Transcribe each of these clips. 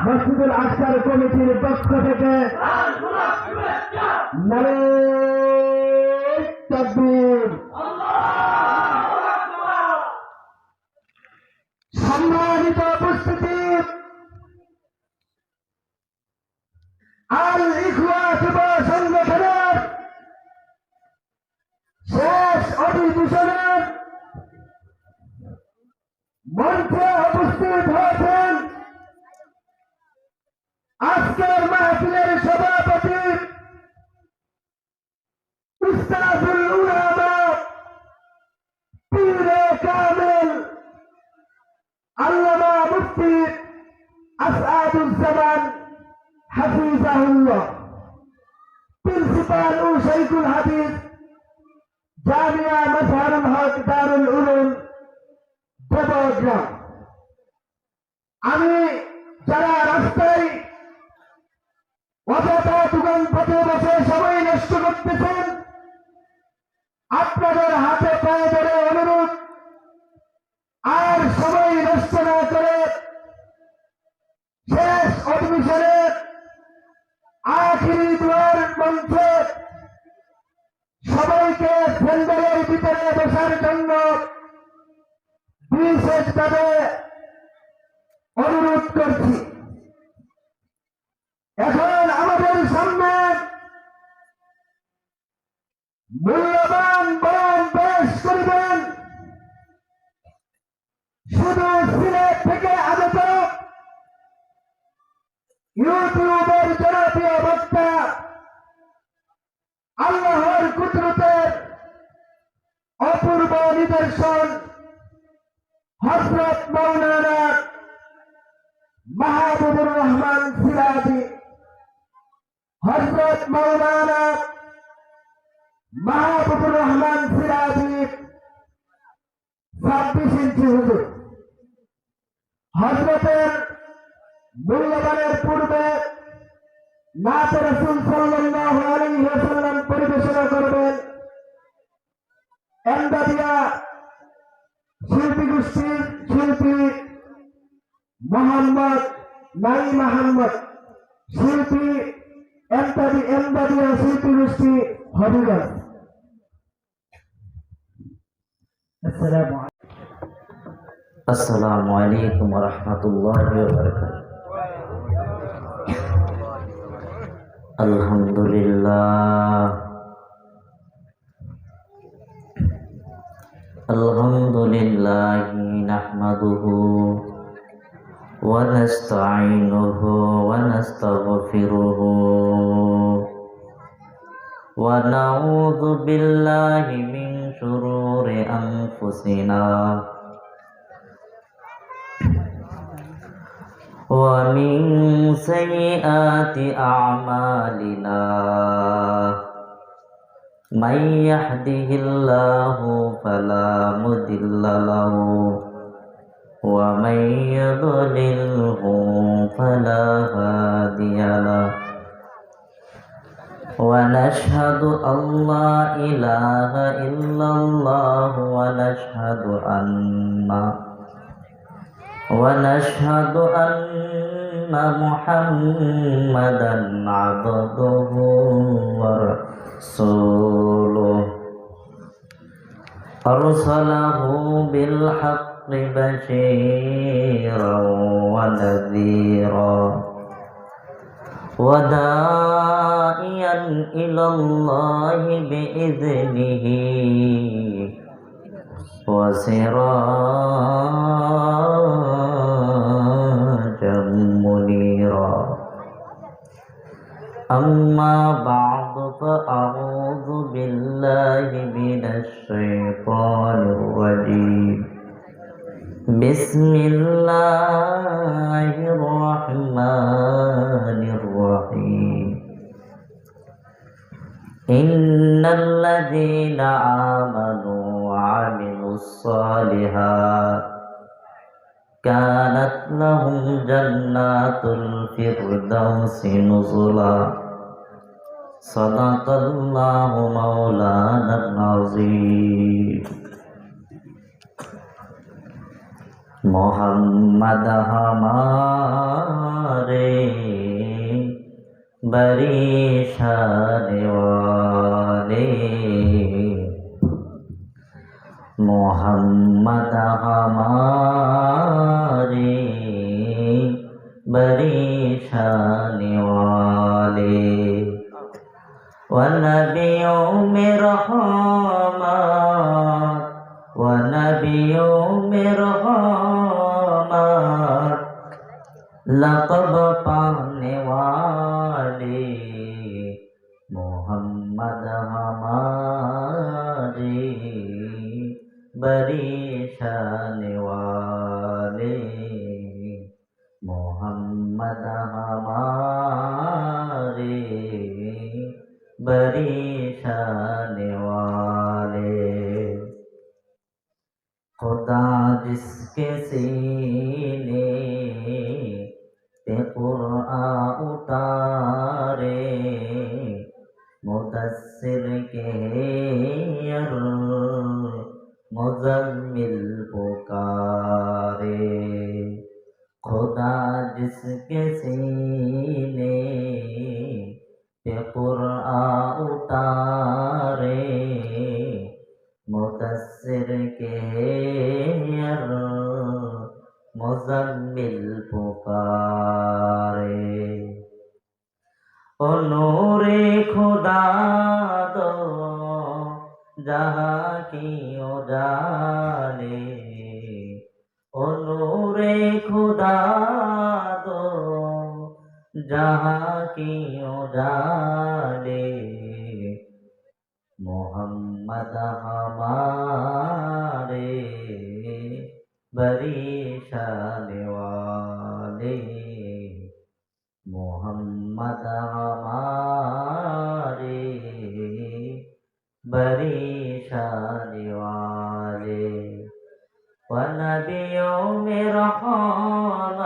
মসজিদুল আকসার কমিটির পক্ষ থেকে নারে তাকবীর। সম্মানিত উপস্থিতি, আল ইখওয়া যুব সংগঠনের শেষ অধিবেশনের মঞ্চে উপস্থিত হয়েছেন আজকের মাহফিলের সভাপতি উস্তাদুল উলামা পীরে কামিল আল্লামা মুফতি আসাদুজ্জামান হাফিজাহুল্লাহ, প্রিন্সিপাল ও শাইখুল হাদিস জামিয়া মাজহারুল হক দারুল উলুম দেবগ্রাম। আমি যারা রাস্তায় অযথা দোকান পথে বসে সময় নষ্ট করতেছেন, আপনাদের হাতে পায়ে ধরে অনুরোধ, আর সময় নষ্ট না করে শেষ অধিবেশনের আখিরি দুয়ার মঞ্চে সবাইকে প্যান্ডেলের ভিতরে বসার জন্য বিশেষভাবে অনুরোধ করছি। এখন আমাদের সামনে মূল্যবান বয়ান পেশ করবেন শুধু সিলেট থেকে আগত ইউটিউবের জনপ্রিয় বক্তা, আল্লাহর কুদরতের অপূর্ব নিদর্শন হযরত মাওলানা মাহবুবুর রহমান সিরাজি। হযরত মাওলানা মাহবুবুর রহমান সিরাজি 26 ইঞ্চি হুজুর। হযরতের মূল্যবানের পূর্বে নাতে রাসূল সাল্লাল্লাহু আলাইহি ওয়াসাল্লাম পরিবেশনা করবেন এমদাদিয়া শিল্পী গোষ্ঠীর শিল্পী মোহাম্মদ নাই মোহাম্মদ, শিল্পী এমদাদিয়া শিল্পী গোষ্ঠী হবিগঞ্জ। আসসালামু আলাইকুম ওয়া রাহমাতুল্লাহি ওয়া বারাকাতুহু। আলহামদুলিল্লাহ নাহমাদুহু ওয়া নাস্তাঈনুহু ওয়া নাস্তাগফিরুহু ওয়া নাউযু বিল্লাহি মিন শুরুরি আনফুসিনা ومن سيئات أعمالنا من يهده الله فلا مضل له ومن يضلله فلا هادي له ونشهد أن لا إله إلا الله ونشهد أن محمدا عبده ورسوله أرسله بالحق بشيرا ونذيرا وداعيا إلى الله بإذنه وسراجا منيرا. أما بعد فأعوذ بالله من الشيطان الرجيم. بسم الله الرحمن الرحيم. إن الذين آمنوا وعملوا الصالحات كانت لهم جنات الفردوس نزلا. صدق الله مولانا العظيم. मोहम्मद हमारे बड़ी शान वाले मोहम्मद हमारे बड़ी शान वाले व नबियों में रहमत व नबियों में रहमत लक़ब पाने वाले मोहम्मद हमारे बड़ी शान वाले मोहम्मद हमारे बड़ी शान वाले खुदा जिसके सीने पे कुरान उतारे मुदस्सिर के मुज़म्मिल पुकारे खुदा जिसके सीने पे कुरान उतारे मुदस्सिर के मुज़म्मिल पुकारे ओ नूरे खुदा दो जहाँ की उजाले ओ नूरे खुदा दो जहाँ की उजाले मोहम्मद हमारे बड़ी शान वाले मोहम्मद हमारे बड़ी शान वाले व नबियों में रहमत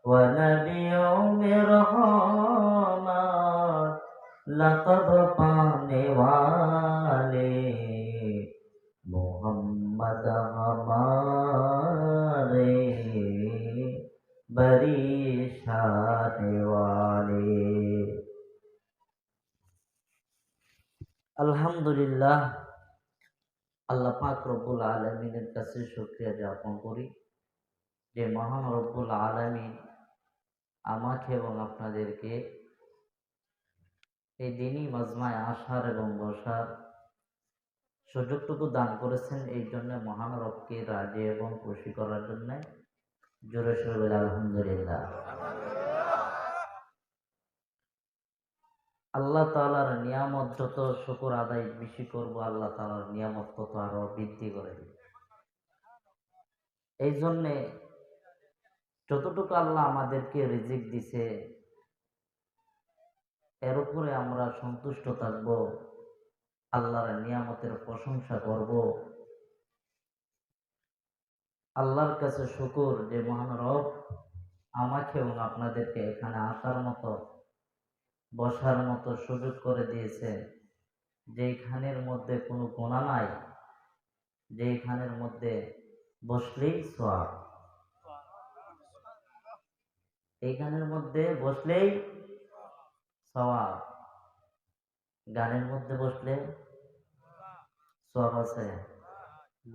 व नबियों में रहमत लक़ब पाने वाले मोहम्मद हमारे बड़ी शान वाले আলহামদুলিল্লাহ আল্লাহ পাক রব্বুল আলামিনের কাছে শুকরিয়া জ্ঞাপন করি যে মহান রব্বুল আলামিন আমাকে এবং আপনাদেরকে এই দিনই মাজমায় আসার এবং বসার সুযোগটুকু দান করেছেন। এই জন্য মহান রবকে রাজি এবং খুশি করার জন্য জোরে সোরে বলে আলহামদুলিল্লাহ। আল্লাহ তাআলার নিয়ামত যত শুকর আদায় বেশি করব, আল্লাহ তাআলার নিয়ামত তত আরো বৃদ্ধি করে দিবে। এই জন্যে যতটুকু আল্লাহ আমাদেরকে রিজিক দিছে এর উপরে আমরা সন্তুষ্ট থাকব, আল্লাহর নিয়ামতের প্রশংসা করব, আল্লাহর কাছে শুকর যে মহান রব আমাকে এবং আপনাদেরকে এখানে আসার মতো বসার মতো সুযোগ করে দিয়েছে, যেখানের মধ্যে কোনো গুনাহ নাই, যেখানের মধ্যে বসলেই সওয়াব, এইখানের মধ্যে বসলেই সওয়াব, গানের মধ্যে বসলে সওয়াব আছে,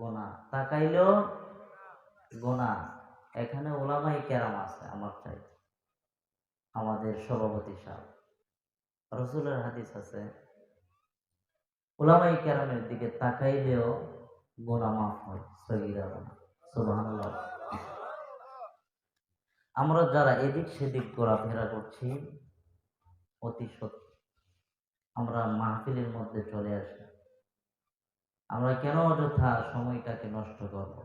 গুনাহ তাকাইলেও গুনাহ। এখানে উলামায়ে কেরাম আছে আমার চাই, আমাদের সভাপতি সাহেব, রাসূলের হাদিস আছে উলামায়ে কেরামের দিকে তাকাইলেও গুনাহ মাফ হয়, সগীরা গুনাহ। সুবহানাল্লাহ। আমরা যারা এদিক সেদিক ঘোরাফেরা করছি অতি সত্য আমরা মাহফিলের মধ্যে চলে আসি। আমরা কেন অযথা সময়টাকে নষ্ট করব?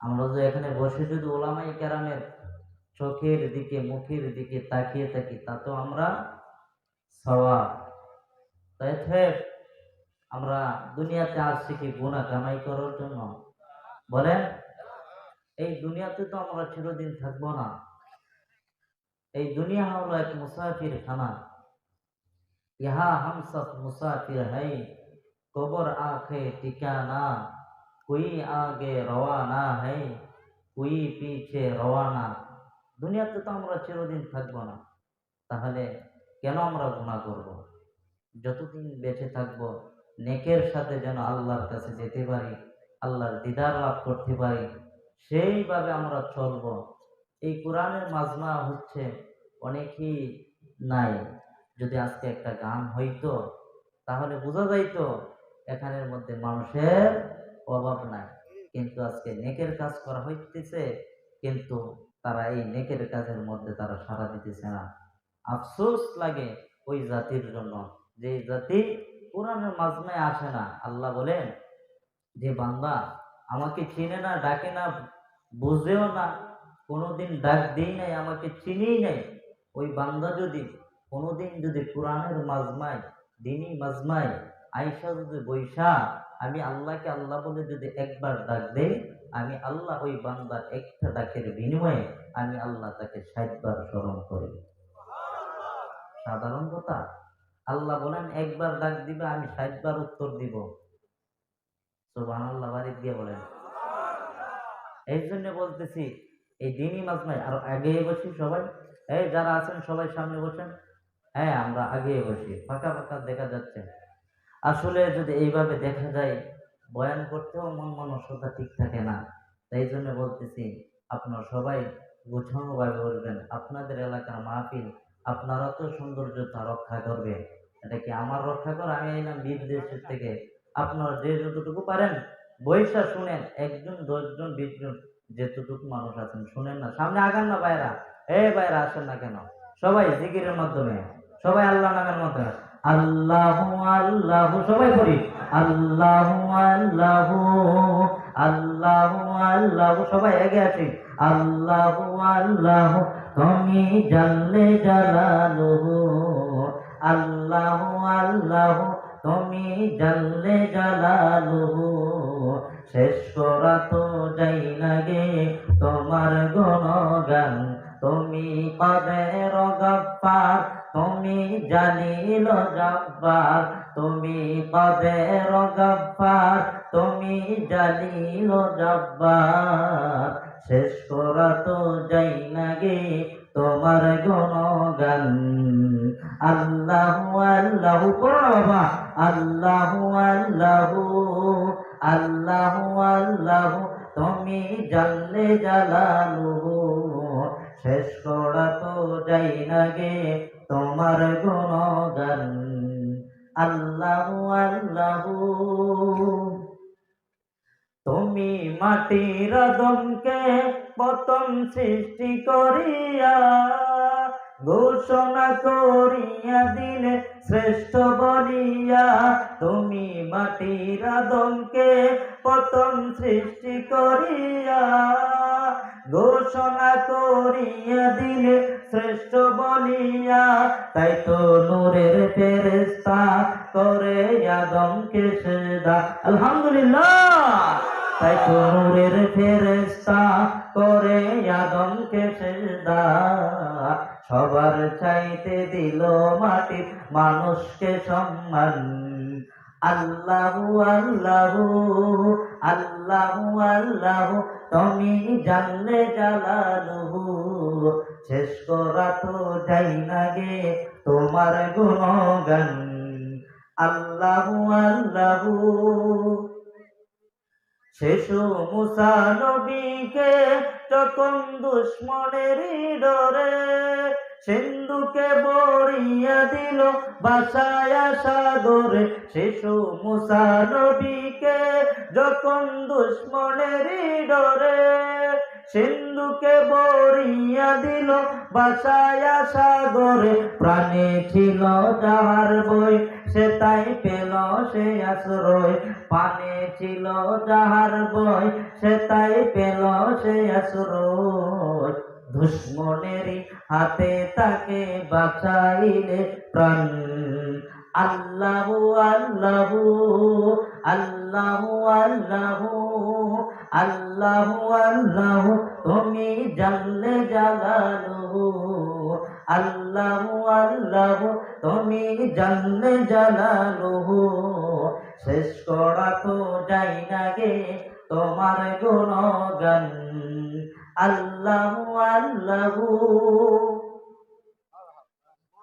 আমরা যে এখানে বসে যদি উলামায়ে কেরামের চোখের দিকে মুখের দিকে তাকিয়ে থাকি তাতেও আমরা সওয়াব। তাই আমরা দুনিয়াতে আসছি কি গুনাহ কামাই করার জন্য? বলেন, এই দুনিয়াতে তো আমরা চিরদিন থাকবো না। এই দুনিয়া হলো এক মুসাফির খানা, ইহা हम सब मुसाफिर है, कब्र आखे ठिकाना, कोई आगे रवाना है, कोई पीछे रवाना। দুনিয়াতে তো আমরা চিরদিন থাকবো না। তাহলে কেন আমরা গুনাহ করব? যতদিন বেঁচে থাকব নেকের সাথে যেন আল্লাহর কাছে যেতে পারি, আল্লাহর দিদার লাভ করতে পারি, সেইভাবে আমরা চলব। এই কোরআনের মাজমা হচ্ছে অনেকেই নাই। যদি আজকে একটা গান হইতো তাহলে বোঝা যাইতো এখানের মধ্যে মানুষের অভাব নাই। কিন্তু আজকে নেকের কাজ করা হইতেছে, কিন্তু তারা এই নেকের কাজের মধ্যে তারা সাড়া দিতেছে না। আফসোস লাগে ওই জাতির জন্য, যে জাতি কোরআনের মাজমায় আসে না। আল্লাহ বলেন যে বান্দা আমাকে চিনে না, ডাকে না, বুঝেও না, কোনোদিন ডাক দিই নাই, আমাকে চিনেই নাই, ওই বান্দা যদি কোনোদিন যদি কোরআনের মাজমায়, দিনী মাজমায় আইসা যদি বৈশা আমি আল্লাহকে আল্লাহ বলে যদি একবার ডাক দেই, আমি আল্লাহ ওই বান্দার একটা ডাকের বিনিময়ে আমি আল্লাহ তাকে ৬০ বার স্মরণ করি। সাধারণ কথা। আল্লাহ বলেন একবার ডাক দিবে আমি ৬০ বার উত্তর দিব। সুবহানাল্লাহ, বাড়ি দিয়ে বলেন। এই জন্য বলতেছি এই দিনই মাজমায় আরো আগে বসি সবাই। এই যারা আছেন সবাই সামনে বসেন। হ্যাঁ, আমরা আগে বসি, ফাঁকা ফাঁকা দেখা যাচ্ছে। আসলে যদি এইভাবে দেখা যায় বয়ান করতেও মন মানসিকতা ঠিক থাকে না। তাই জন্য বলতেছি আপনারা সবাই গোছানো ভাবে বলবেন। আপনাদের এলাকার মাহফিল, আপনারা তো সৌন্দর্যতা রক্ষা করবেন। এটা কি আমার রক্ষা করা? আমি এলাম বিদেশের থেকে। আপনারা যে যতটুকু পারেন বৈশা শুনেন, একজন ১০ জন ২০ জন যেতটুকু মানুষ আছেন শুনেন না, সামনে আগান না ভাইরা। এই ভাইরা আসেন না কেন? সবাই জিকিরের মাধ্যমে, সবাই আল্লাহ নামের মাধ্যমে আল্লাহু আল্লাহু সবাই করি আল্লাহু আল্লাহু আল্লাহু আল্লাহু সবাই এগিয়ে আসি। আল্লাহু আল্লাহু তুমি জানলে জালালুহু, আল্লাহু আল্লাহু তুমি জানলে জালালুহু, শেষ করা তো যাই লাগে তোমার গুণগান, তুমি কদের গফফার তুমি জালিল জব্বার, তুমি কদের গফফার তুমি জালিল জব্বার, শেষ করা তো যাই লাগে তোমার গুণগান। আল্লাহু আল্লাহু করো বাবা, আল্লাহু আল্লাহু আল্লাহু আল্লাহু তুমি জানলে জালালুহু, শেষ করা তো যাই লাগে তোমার গুণগান। আল্লাহু আল্লাহু তুমি মাটির আদমকে প্রথম সৃষ্টি করিয়া ঘোষণা করিয়া দিলে শ্রেষ্ঠ বলিয়া, তুমি মাটির আদমকে প্রথম সৃষ্টি করিয়া ঘোষণা করিয়া দিলে শ্রেষ্ঠ বলিয়া, তাই তো নূরের ফেরেশতা করে আদমকে সেজদা। আলহামদুলিল্লাহ। তাই তো নূরের ফেরেশতা করে আদমকে সেজদা, সবার চাইতে দিল মাটির মানুষকে সম্মান। আল্লাহু আল্লাহু আল্লাহু আল্লাহু তুমি জানলে জালালুহু, শেষ করা তো যাই লাগে তোমার গুণগান। আল্লাহু আল্লাহু শিশু মুসা নবীকে যখন দুশ্মনের ডরে সিন্ধুকে বড়িয়া দিল বাসায়া সাগরে, শিশু মুসা নবীকে যখন দুশ্মনের ডরে সিন্ধুকে বড়িয়া দিল বাসায়া সাগরে, প্রাণে ছিল যাহার বই সে তাই পেল সে আশ্রয়, পানে ছিল যাহার বই সে তাই পেল সে আশ্রয়, দুশ্মনেরই হাতে তাকে বাঁচাইলে প্রাণ। আল্লাহু আল্লাহু আল্লাহু আল্লাহু আল্লাহু আল্লাহু তুমি জানলে জালালুহু, আল্লাহু আল্লাহু তুমি জানলে জালালুহু, শেষ করা তো যাই লাগে তোমার গুণগান। আল্লাহু আল্লাহু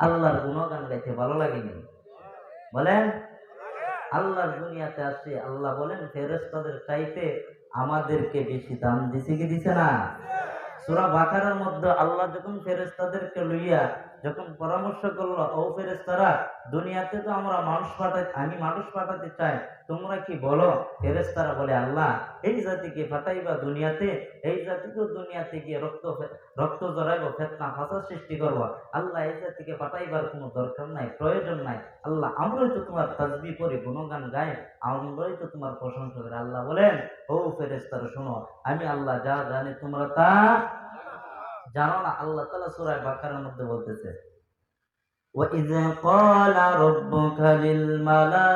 আল্লাহর গুণগান গাইতে ভালো লাগেনি? বলেন, আল্লাহর দুনিয়াতে আসছে, আল্লাহ বলেন ফেরেশতাদের চাইতে আমাদেরকে বেশি দাম দিছে কি দিছে না? সূরা বাকারার মধ্যে আল্লাহ যখন ফেরেশতাদেরকে লইয়া যখন পরামর্শ করলো, ও ফেরেশতারা, দুনিয়াতে তো আমি মানুষ পাঠাতে চাই, তোমরা কি বলো? ফেরেশতারা বলে, আল্লাহ এই জাতিকে পাঠাইবা দুনিয়াতে, এই জাতি তো দুনিয়াতে গিয়ে রক্ত জড়াইব, ফিতনা ফাসাদ সৃষ্টি করব। আল্লাহ এই জাতিকে পাঠাইবার কোনো দরকার নাই, প্রয়োজন নাই। আল্লাহ আমরাই তো তোমার তাসবিহ করি, গুণগান গাই, আমরাই তো তোমার প্রশংসা করি। আল্লাহ বলেন, ও ফেরেশতারা শোনো, আমি আল্লাহ যা জানি তোমরা তা জানো না। আল্লাহ তাআলা সূরা বাকারার মধ্যে বলতেছে, وَإِذْ قَالَ رَبُّكَ لِلْمَلَائِكَةِ,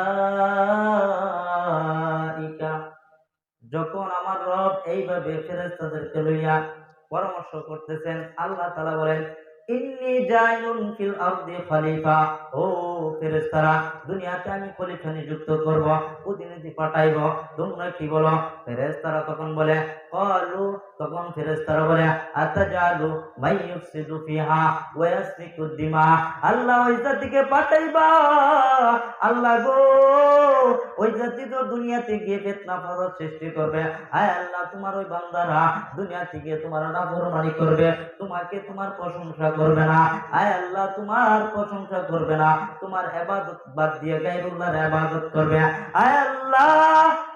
যখন আমার রব এইভাবে ফেরেশতাদেরকে লইয়া পরামর্শ করতেছেন, আল্লাহ তাআলা বলেন, ইন্নী জাইলুন ফিল আরদি খলিফা, ও ফেরেশতারা, দুনিয়াতে আমি খলিফা নিযুক্ত করব, প্রতিনিধি পাঠাইব, তোমরা কি বলো? ফেরেশতারা তখন বলে, ক্বালু, তখন ফেরেশতারা বলে, আতাজালু মান ইউফসিদু ফিহা ওয়া ইয়াসফিকু দিমা, আল্লাহ ওই জাতিকে পাঠাইবা, আল্লাহ গো ওই জাতি তো দুনিয়াতে গিয়ে ফিতনা ফাসাদ সৃষ্টি করবে। আয় আল্লাহ, তোমার ওই বান্দারা দুনিয়াতে গিয়ে তোমার নাফরমানি করবে, তোমাকে তোমার প্রশংসা করবে না। আয় আল্লাহ, তোমার প্রশংসা করবে না, তোমার ইবাদত বাদ দিয়ে গায়রুল্লাহর ইবাদত করবে। আয় আল্লাহ,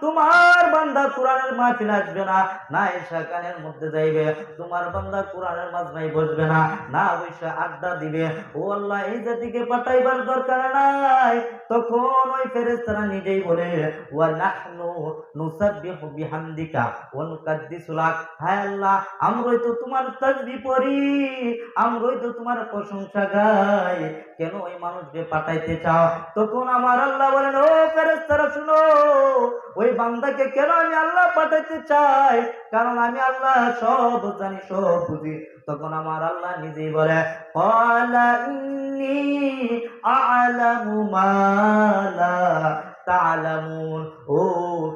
তোমার বান্দা কোরআনের মাহফিল আসবে না, না এসা কানের মধ্যে যাইবে, তোমার বান্দা কোরআনের মাঝখানে বসবে না, না বসে আড্ডা দিবে। ও আল্লাহ, এই জাতিকে পাঠাইবার দরকার নাই। তখন ওই ফেরেশতারা নিজেই বলে, ওয়া নাহনু নুসাব্বিহু বিহামদিকা ওয়া নুকাদ্দিসু লাক, হায় আল্লাহ, আমরাই তো তোমার তাসবিহ পড়ি, আমরাই তো তোমার প্রশংসা গাই, কেন ওই মানুষকে পাঠাইতে চাও? তখন আমার আল্লাহ বলেন, ও ফেরেশতারা শুনো, ওই বান্দাকে কেন আমি আল্লাহ পাঠাইতে চাই? কারণ আমি আল্লাহ সব জানি, সব বুঝি। তখন আমার আল্লাহ নিজেই বলে, ক্বালা ইন্নী আ'লামু মা লা তা'লামুন, ও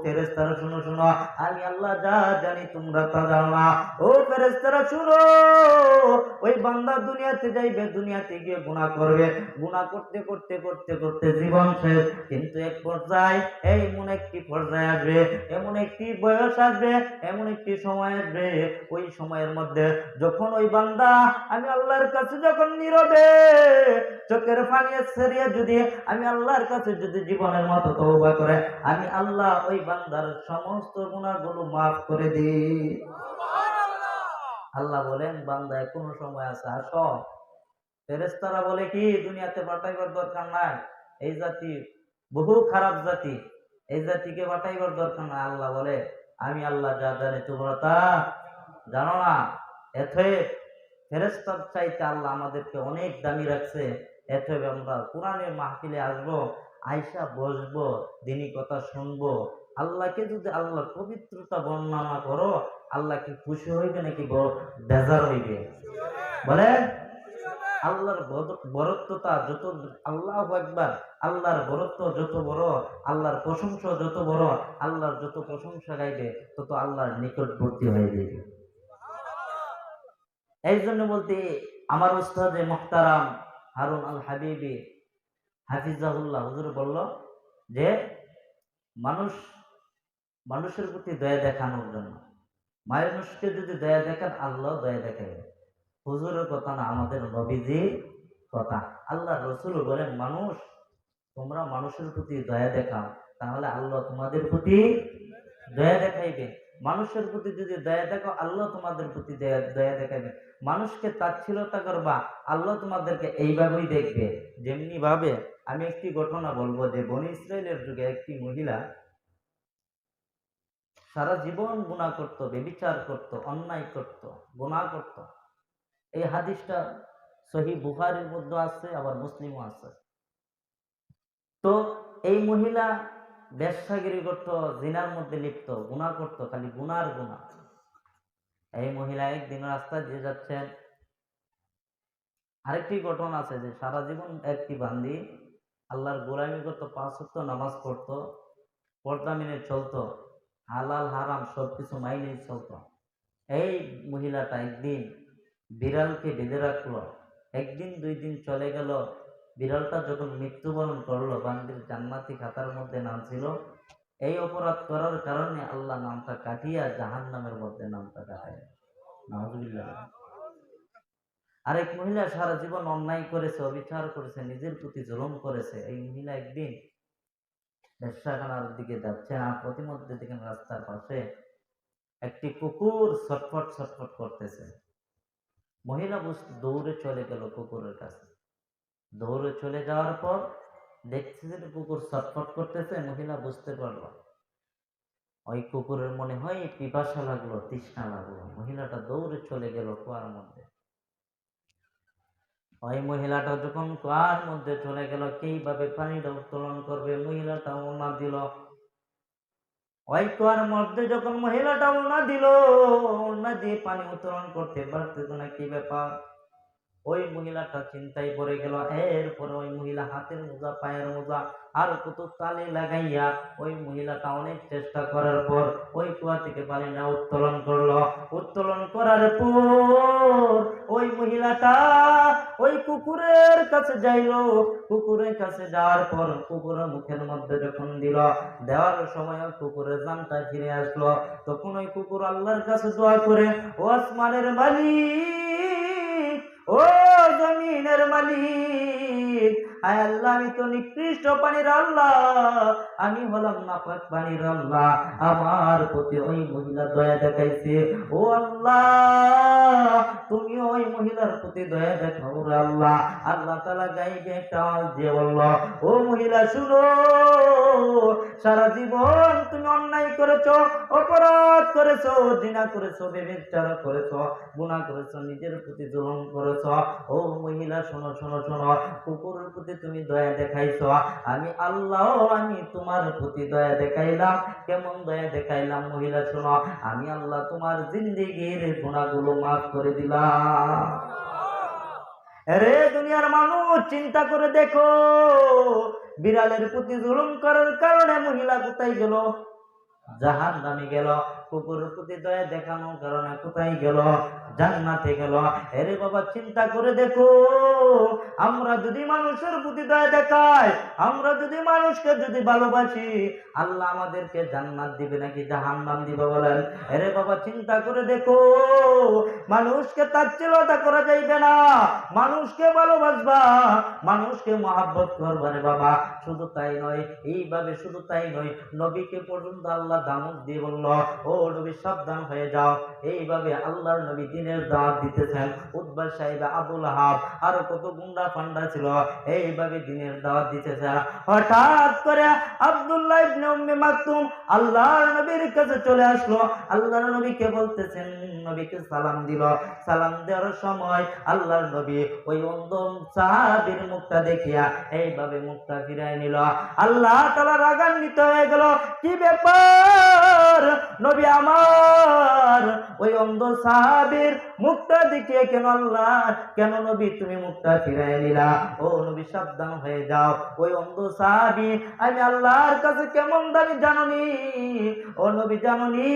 ফেরেশতারা শুনো শুনো, আমি আল্লাহ যা জানি তোমরা তা জানো না। ও ফেরেশতারা শুনো, ওই বান্দা দুনিয়াতে যাইবে, দুনিয়াতে গিয়ে গুনাহ করবে, গুনাহ করতে করতে করতে করতে জীবন শেষ। কিন্তু এক পর্যায়ে এমন একটি পর্যায়ে আসবে, এমন একটি বয়স আসবে, এমন একটি সময় আসবে, ওই সময়ের মধ্যে যখন ওই বান্দা আমি আল্লাহর কাছে যখন নীরবে চোখের পানি ছেড়িয়ে যদি আমি আল্লাহর কাছে যদি জীবনের মতো তওবা করে, আমি আল্লাহ ওই বান্দার সমস্ত গুনাহগুলো মাফ করে দিই। আল্লাহ বলেন, বান্দা এখনো সময় আছে, আসো। ফেরেশতারা বলে কি, দুনিয়াতে পাঠাইবার দরকার নাই, এই জাতি বহু খারাপ জাতি, এই জাতিকে পাঠাইবার দরকার নাই। আল্লাহ বলে, আমি আল্লাহ যা জানি তোমরা তা জানো না। এতে ফেরেশতার চাইতে আল্লাহ আমাদেরকে অনেক দামি রাখছে। এতে আমরা কোরআনের মাহফিলে আসবো, আইসা বসবো, দিনী কথা শুনবো। আল্লাহকে যদি আল্লাহর পবিত্রতা বর্ণনা করো, আল্লাহ কি খুশি হইবে নাকি বেজার হইবে? বলেন, আল্লাহর বরত্বতা যত, আল্লাহু আকবার, আল্লাহর বরত্ব যত বড়, আল্লাহর প্রশংসা যত বড়, আল্লাহর যত প্রশংসা গাইবে তত আল্লাহর নিকটবর্তী হয়ে যাবে। এই জন্য বলতে, আমার উস্তাদে মুহতারাম হারুন আল হাবিবি হাফিজাহুল্লাহ হুজুর বলল যে, মানুষের প্রতি দয়া দেখানোর জন্য, মানুষকে যদি দয়া দেখান, আল্লাহ দয়া দেখাবে। হুজুরের কথা না, আমাদের নবীজির কথা। আল্লাহ রসুল বলেন, মানুষ, তোমরা মানুষের প্রতি দয়া দেখাও, তাহলে আল্লাহ তোমাদের প্রতি দয়া দেখাইবে। মানুষের প্রতি যদি দয়া দেখো, আল্লাহ তোমাদের প্রতি দয়া দেখাবে। মানুষকে তাচ্ছিলতা করবা, আল্লাহ তোমাদেরকে এইভাবেই দেখবে। যেমনি ভাবে আমি একটি ঘটনা বলবো, যে বনী ইসরাইলের যুগে একটি মহিলা সারা জীবন গুনাহ করত, ব্যভিচার করত, অন্যায় করত, গুনাহ করত। এই হাদিসটা সহিহ বুখারীর মধ্যে আছে, আবার মুসলিমও আছে। তো এই মহিলা বেশ্যাগিরি করত, জিনার মধ্যে লিপ্ত, গুনাহ করত, খালি গুনার গুনাহ। এই মহিলা একদিন রাস্তা দিয়ে যাচ্ছেন। আরেকটি ঘটনা আছে যে সারা জীবন একটি বান্দি আল্লাহর গোলামি করত, 5 ওয়াক্ত নামাজ পড়তো, পর্দা মেনে চলতো, হালাল হারাম সবকিছু মাইনেই চলতো। এই মহিলাটা একদিন বিড়ালকে বেঁধে রাখলো, একদিন দুই দিন চলে গেল, বিড়ালটা যখন মৃত্যুবরণ করলো, বান্দির জান্নাতি খাতার মধ্যে নাম ছিল। এই অপরাধ করার কারণে আল্লাহ নামটা কাটিয়া জাহান্নামের মধ্যে নামটা কাটায়। নাউজুবিল্লাহ। আরেক মহিলা সারা জীবন অন্যায় করেছে, অবিচার করেছে, নিজের প্রতি জুলুম করেছে। এই মহিলা একদিন ব্যবসাখানার দিকে যাচ্ছে, আর প্রতিমধ্যে দেখেন রাস্তার পাশে একটি কুকুর ছটফট ছটফট করতেছে। মহিলা দৌড়ে চলে গেল কুকুরের কাছে। দৌড়ে চলে যাওয়ার পর দেখছে যে কুকুর ছটফট করতেছে। মহিলা বুঝতে পারলো ওই কুকুরের মনে হয় পিপাসা লাগলো, তৃষ্ণা লাগলো। মহিলাটা দৌড়ে চলে গেল কুয়ার মধ্যে। ওই মহিলাটা যখন কুয়ার মধ্যে চলে গেল, কিভাবে পানিটা উত্তোলন করবে, মহিলাটা ওড়না দিল। ওই কুয়ার মধ্যে যখন মহিলাটা ওড়না দিল, ওড়না দিয়ে পানি উত্তোলন করতে পারতেছে না, কি ব্যাপার। ওই মহিলাটা চিন্তায় পড়ে গেল। এরপরে ওই মহিলা হাতের মোজা, পায়ের মোজা আর কত তালে লাগাইয়া ওই মহিলাটা অনেক চেষ্টা করার পর ওই কুয়া থেকে পানিটা উত্তোলন করলো। উত্তোলন করার পর ওই মহিলাটা ওই কুকুরের কাছে যাইলো। কুকুরের কাছে যাওয়ার পর কুকুরের মুখের মধ্যে যখন দিল, দেওয়ার সময় কুকুরের জানটা ফিরে আসলো। তখন ওই কুকুর আল্লাহর কাছে দোয়া করে, ও আসমানের মালিক, ও জমিনের মালিক, আয় আল্লাহ, আমি তো নিকৃষ্ট পানির আল্লাহ, আমি হলাম নাপাক পানির আল্লাহ, আমার প্রতি ওই মহিলা দয়া দেখাইছে। ও আল্লাহ, তুমি ওই মহিলার প্রতি দয়া দেখাও রে আল্লাহ। আল্লাহ তাআলা গাইবে একটা আওয়াজ দিয়ে বলল, ও মহিলা শুনো, সারা জীবন তুমি অন্যায় করেছো, অপরাধ করেছো, জিনা করেছো, ব্যভিচার করেছো, গুনাহ করেছো, নিজের প্রতি জুলুম করেছো। ও মহিলা শোনো শোনো শোনো, কুকুরের প্রতি তুমি দয়া দেখাইছো, আমি আল্লাহ আমি তোমার প্রতি দয়া দেখাইলাম। কেমন দয়া দেখাইলাম মহিলা শোনো, আমি আল্লাহ তোমার জিন্দেগীর গুনাহগুলো মাফ করে দিলাম। রে দুনিয়ার মানুষ, চিন্তা করে দেখো, বিড়ালের প্রতি জুলুম করার কারণে মহিলা কোথায় গেল? জাহান্নামে গেল। কুকুরের প্রতি দয়া দেখানোর কারণে কোথায় গেল? জান্নাতে গেল। আরে বাবা, চিন্তা করে দেখো, আমরা যদি মানুষের প্রতি দয়া দেখাই, আমরা যদি মানুষকে যদি ভালোবাসি, আল্লাহ আমাদেরকে জান্নাত দিবে নাকি জাহান্নাম দিবে বলেন? আরে বাবা, চিন্তা করে দেখো, মানুষকে তাচ্ছিল্যতা করা যাইবে না, মানুষকে ভালোবাসবা, মানুষকে মহাব্বত করবা রে বাবা। শুধু তাই নয়, এইভাবে শুধু তাই নয়, নবীকে পর্যন্ত আল্লাহ দামক দিয়ে বলল, ও নবী সাবধান হয়ে যাও। এইভাবে আল্লাহর নবী দিনের দাওয়াত দিতেছেন। উতবা সাহেব, আবুল আহাব আর কত গুন্ডা পান্ডা ছিল, এইভাবে দিনের দাওয়াত দিতেছেন। হঠাৎ করে আব্দুল্লাহ ইবনে উম্মে মাকতুম আল্লাহর নবীর কাছে চলে আসলো। আল্লাহর নবীকে বলতেছেন, নবীকে সালাম দিল। সালাম দেওয়ার সময় আল্লাহর নবী ওই অন্ধ সাহাবীর মুখটা দেখিয়া এইভাবে মুখটা ফিরায় নিল। আল্লাহ তাআলা রাগান্বিত হয়ে গেল, কি ব্যাপার নবী আমার, ওই অন্ধ সাহাবীর মুখটা দেখিয়ে কেন আল্লাহ, কেন নবী তুমি মুখটা ফিরায় নিলা? ও নবী সাবধান হয়ে যাও, ওই অন্ধ সাহাবী আমি আল্লাহর কাছে কেমন দামি জাননি? ও নবী জাননি,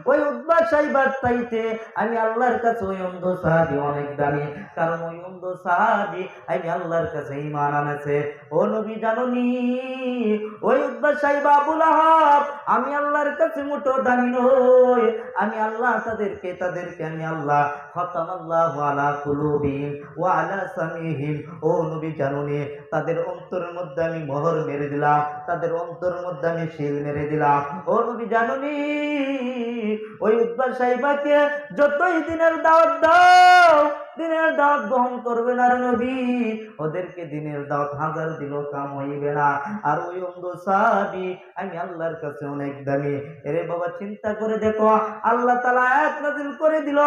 ওই উতবা সাইবার চাইতে আমি আল্লাহর কাছে ওই অন্ধ সাহাবী অনেক দামি, কারণ ওই অন্ধ সাহাবী আমি আল্লাহর কাছে ঈমান আনেছে। ও নবী জাননি, ওই উতবা সাইব আবুল আহাব আমি আল্লাহর কাছে মোটো দামি নই, আমি আল্লাহ তাদেরকে আমি আল্লাহ খতামাল্লাহু আলা কুলুবিহিম ওয়া আলা সামিহিম। ও নবী জানুনি, তাদের অন্তরের মধ্যে আমি মোহর মেরে দিলাম, তাদের অন্তরের মধ্যে আমি সিল মেরে দিলাম। ও নবী জানুনি, ওই উতবা সাইবাকে যতই দিনের দাওয়াত দাও, দিনের দাওয়াত গ্রহণ করবে না রে নবী, ওদেরকে দিনের দাওয়াত হাজার দিল কাম হইবে না। আর ওই অন্ধ সাহাবী আমি আল্লাহর কাছে অনেক দামি। এরে বাবা, চিন্তা করে দেখো, আল্লাহ তাআলা আয়াত নাযিল করে দিল,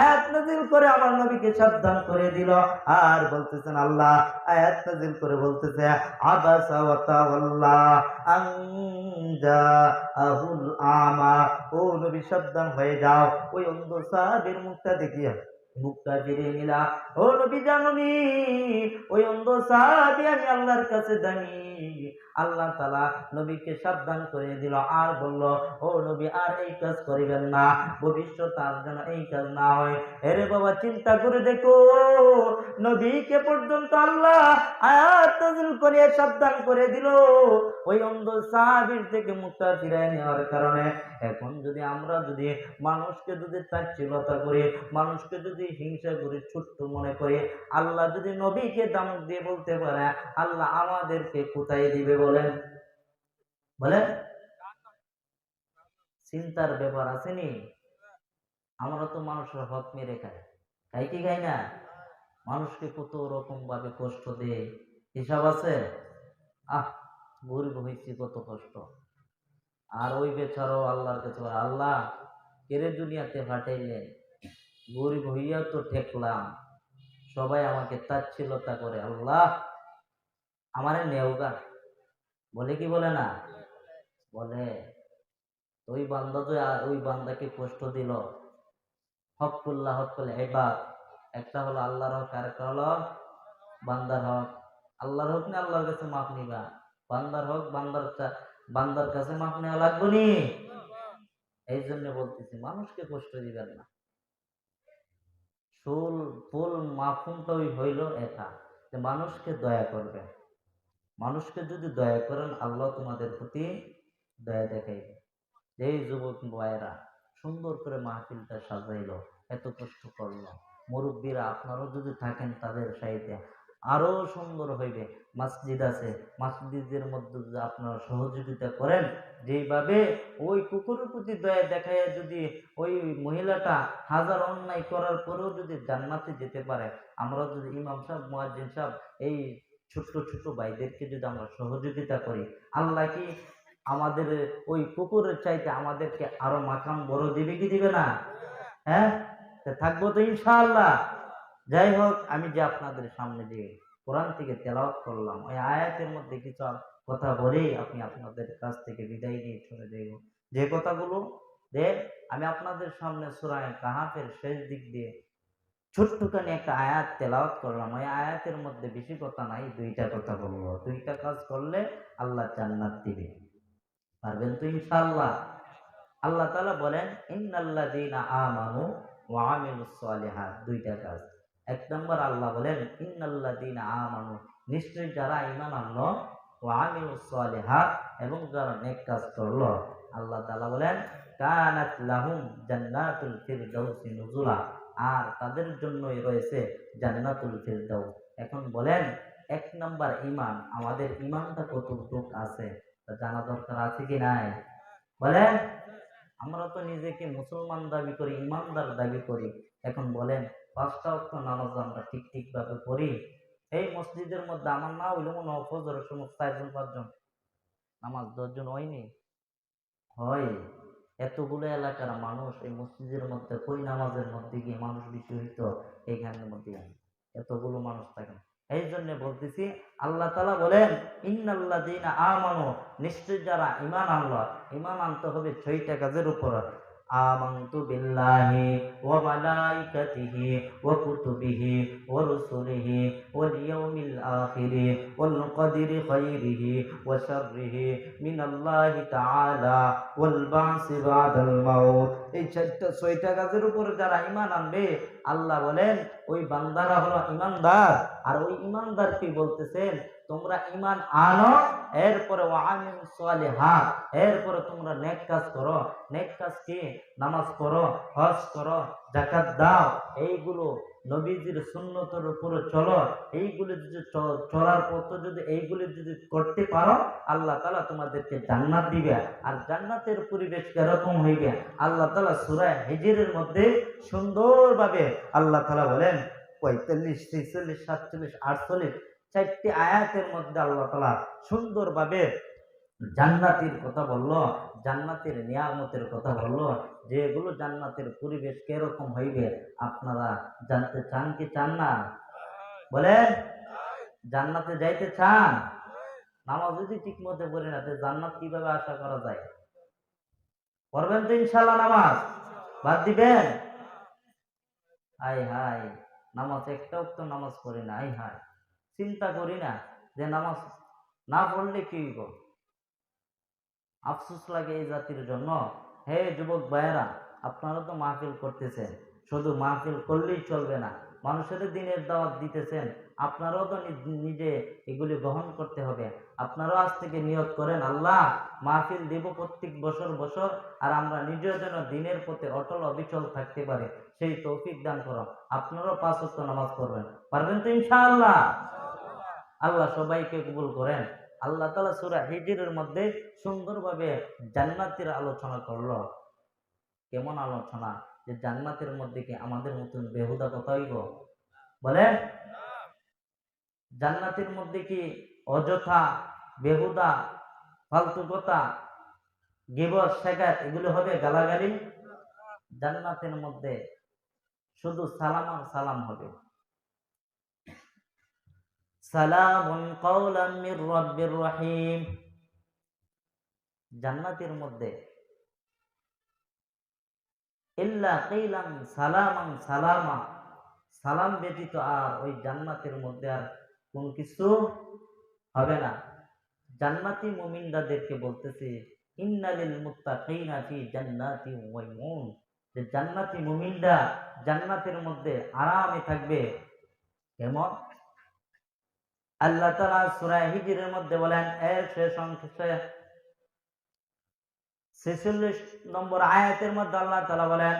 আয়াত নাযিল করে আমার নবীকে সাবধান করে দিল। আর বলতেছেন আল্লাহ আয়াত নাযিল করে বলতেছে, আবাসা ওয়া তাওয়াল্লা আন জাআহুল আমা। ও নবী সাবধান হয়ে যাও, ওই অন্ধ সাহাবীর মুখটা দেখিয়া মুখটা ফিরিয়ে নিলা। ও নবী জানুনি, ওই অন্ধ সাহাবী আমি আল্লাহর কাছে দামি, আল্লাহ তাআলা নবীকে সাবধান করে দিল আর বলল, ও নবী আর এই কাজ করিবেন না, ভবিষ্যৎ আর যেন এই কাজ না হয়। এরে বাবা, চিন্তা করে দেখো, নবীকে পর্যন্ত আল্লাহ আয়াত নাযিল করে সাবধান করে দিল ওই অন্ধ সাহাবীর থেকে মুখটা ফিরায় নেওয়ার কারণে। এখন যদি আমরা মানুষকে তাচ্ছিল্যতা করি, মানুষকে হিংসা করি, ছোট্ট মনে করি, আল্লাহ যদি নবীকে দামক দিয়ে বলতে পারে, আল্লাহ আমাদেরকে কোথায় দিবে বলেন? বলেন, চিন্তার ব্যাপার আসেনি? আমরা তো মানুষের হক মেরে খাই কি খাই না? মানুষকে কত রকম ভাবে কষ্ট দেয়, হিসাব আছে? গরিব হয়েছি, কত কষ্ট। আর ওই বেচারাও আল্লাহর কাছে বলে, আল্লাহ কেড়ে দুনিয়াতে পাঠাইলেন, গরিব হইয়া তো ঠেকলাম, সবাই আমাকে তাচ্ছিল্যতা করে, আল্লাহ আমারে নেওগা। বলে কি বলে না? বলে। ওই বান্দা তো ওই বান্দাকে কষ্ট দিল। হকুল্লাহ হকুল ইবাদ, একটা হলো আল্লাহর হক, আর একটা হলো বান্দার হক। আল্লাহর হক নিয়ে আল্লাহর কাছে মাপ নিবা, বান্দার হক বান্দার কাছে মাপ নেওয়া লাগবে নি। এই জন্য বলতেছি, মানুষকে কষ্ট দিবেন না। ফুল মাফুমটাই হইল এটা, যে মানুষকে দয়া করবে। মানুষকে যদি দয়া করেন, আল্লাহ তোমাদের প্রতি দয়া দেখাইবে। এই যুবক ভাইয়েরা সুন্দর করে মাহফিলটা সাজাইলো, এত কষ্ট করলো, মুরব্বীরা আপনারাও যদি থাকেন তাদের সাথে আরো সুন্দর হইবে। মসজিদ আছে, মসজিদের মধ্যে যদি আপনারা সহযোগিতা করেন, যেভাবে ওই কুকুরের প্রতি দয়া দেখায় যদি ওই মহিলাটা হাজার অন্যায় করার পরেও যদি জান্নাতে যেতে পারে, আমরা যদি ইমাম সাহেব, মুয়াজ্জিন সাহেব, এই ছোট্ট ছোট্ট ভাইদেরকে যদি আমরা সহযোগিতা করি, আল্লাহ কি আমাদের ওই কুকুরের চাইতে আমাদেরকে আরো মাকাম বড় দিবে কি দিবে না? হ্যাঁ, থাকবো তো ইনশাআল্লাহ। যাই হোক, আমি যে আপনাদের সামনে যে কোরআন থেকে তেলাওয়াত করলাম, ওই আয়াতের মধ্যে কিছু কথা বলেই আপনি আপনাদের কাছ থেকে বিদায় নিয়ে চলে যাইব। যে কথাগুলো যে আমি আপনাদের সামনে সূরা কাহাফের শেষ দিক দিয়ে ছোট্টখানি একটা আয়াত তেলাওয়াত করলাম, ওই আয়াতের মধ্যে বেশি কথা নাই, দুইটা কথা বলবো। দুইটা কাজ করলে আল্লাহ জান্নাত দিবে। পারবেন তো ইনশাআল্লাহ? আল্লাহ তাআলা বলেন, ইন্নাল্লাযীনা আমানু ওয়া আমিলুস সালিহাত, দুইটা কাজ। এক নম্বর আল্লাহ বলেন, ইন্নাল্লাযীনা আমানু, নিশ্চয়ই যারা ঈমান আনলো, ওয়া আমিলুস সালিহাত, এবং যারা নেক কাজ করলো, আল্লাহ তাআলা বলেন, কানাত লাহুম জান্নাতুল ফিরদাউসি নুজুলা, আর তাদের জন্যই রয়েছে জান্নাতুল ফিরদাউস। এখন বলেন, এক নম্বর ঈমান, আমাদের ঈমানটা কতটুকু আছে জানা দরকার আছে কি নাই? বলেন, আমরা তো নিজেকে মুসলমান দাবি করি, ইমানদার দাবি করি। এখন বলেন, 5টা ওয়াক্ত নামাজ আমরা ঠিক ভাবে পড়ি? এই মসজিদের মধ্যে আমার না হইলে মনে হয় ফজরের সময় 4জন 5জন নামাজ, 10জন হয়নি? হয়। এতগুলো এলাকার মানুষ এই মসজিদের মধ্যে, কই নামাজের মধ্যে গিয়ে মানুষ বেশি হইতো? এইখানের মধ্যে এতগুলো মানুষ থাকে। এই জন্য বলতেছি, আল্লাহ তাআলা বলেন, ইন্নাল্লাযীনা আমানু, নিশ্চয় যারা ঈমান আনলো, ঈমান আনতে হবে 6টা কাজের উপর। আমানতু বিল্লাহি ওয়া মালাইকাতিহি ওয়া কুতুবিহি ওয়া রুসুলিহি ওয়াল ইয়াউমিল আখিরি ওয়াল কদরি খাইরিহি ওয়া শাররিহি মিনাল্লাহি তাআলা ওয়াল বা'সি বাদাল মাউত। এই 6টা কাজের উপর যারা ঈমান আনবে, আল্লাহ বলেন ওই বান্দারা হলো ঈমানদার। আর ওই ঈমানদার কি বলতেছেন, তোমরা ঈমান আনো, এরপরে ওয়া আমিলুস সালিহাত, এরপরে তোমরা নেক কাজ করো। নেক কাজ কি? নামাজ পড়ো, হজ করো, যাকাত দাও, এইগুলো নবীজির সুন্নতের উপরে চলো। এইগুলো যদি চলার পথে যদি এইগুলি যদি করতে পারো, আল্লাহ তাআলা তোমাদেরকে জান্নাত দিবে। আর জান্নাতের পরিবেশ কিরকম হইবে, আল্লাহ তাআলা সূরা হিজরের মধ্যে সুন্দরভাবে আল্লাহ তাআলা বলেন, 45, 46, 47, 48 4টি আয়াতের মধ্যে আল্লাহ তাআলা সুন্দরভাবে জান্নাতের কথা বললো, জান্নাতের নিয়ামতের কথা বললো, যেগুলো জান্নাতের পরিবেশ কিরকম হইবে আপনারা জানতে চান কি চান না? বলেন, জান্নাতে যাইতে চান? নামাজ যদি ঠিক মতো পড়ি না, জান্নাত কিভাবে আশা করা যায়? পড়বেন তো ইনশাআল্লাহ? নামাজ বাদ দিবেন? আয় হায়, নামাজ একটা ওয়াক্ত নামাজ পড়ি না, আয় হায়, চিন্তা করি না যে নামাজ না পড়লে কি হইব? আফসোস লাগে এই জাতির জন্য। হে যুবক ভাইয়েরা, আপনারা তো মাহফিল করতেছেন, শুধু মাহফিল করলেই চলবে না, মানুষের দিনের দাওয়াত দিতেছেন, আপনারাও তো নিজে এগুলি গ্রহণ করতে হবে। আপনারাও আজ থেকে নিয়ত করেন, আল্লাহ মাহফিল দেব প্রত্যেক বছর বছর, আর আমরা নিজেও যেন দিনের পথে অটল অবিচল থাকতে পারে, সেই তৌফিক দান করো। আপনারাও 5 ওয়াক্ত নামাজ পড়বেন, পারবেন তো ইনশাআল্লাহ? আল্লাহ সবাইকে কবুল করেন। আল্লাহ তাআলা সূরা হিজরের মধ্যে সুন্দরভাবে জান্নাতের আলোচনা করলো। কেমন আলোচনা? যে জান্নাতের মধ্যে কি আমাদের মতন বেহুদা কথা হইব? বলেন, জান্নাতের মধ্যে কি অযথা বেহুদা ফালতু কথা, গিবত শেখাত এগুলো হবে, গালাগালি? জান্নাতের মধ্যে শুধু সালাম আর সালাম হবে। সালামুন কাওলাম মির রাব্বির রহিম। জান্নাতের মধ্যে ইল্লা কিলাম সালামান সালামা, সালাম ব্যতীত আর ওই জান্নাতের মধ্যে আর কোনো কিছু হবে না। জান্নাতি মুমিনদেরকে বলতেছে, ইন্নালিল মুত্তাকিনা ফি জান্নাতি ওয়া উয়ুন, যে জান্নাতি মুমিনরা জান্নাতের মধ্যে আরামে থাকবে। কেমন? আল্লাহ তাআলা সূরা হিজরের মধ্যে বলেন, এর শেষ অংশে 46 নম্বর আয়াতের মধ্যে আল্লাহ তাআলা বলেন,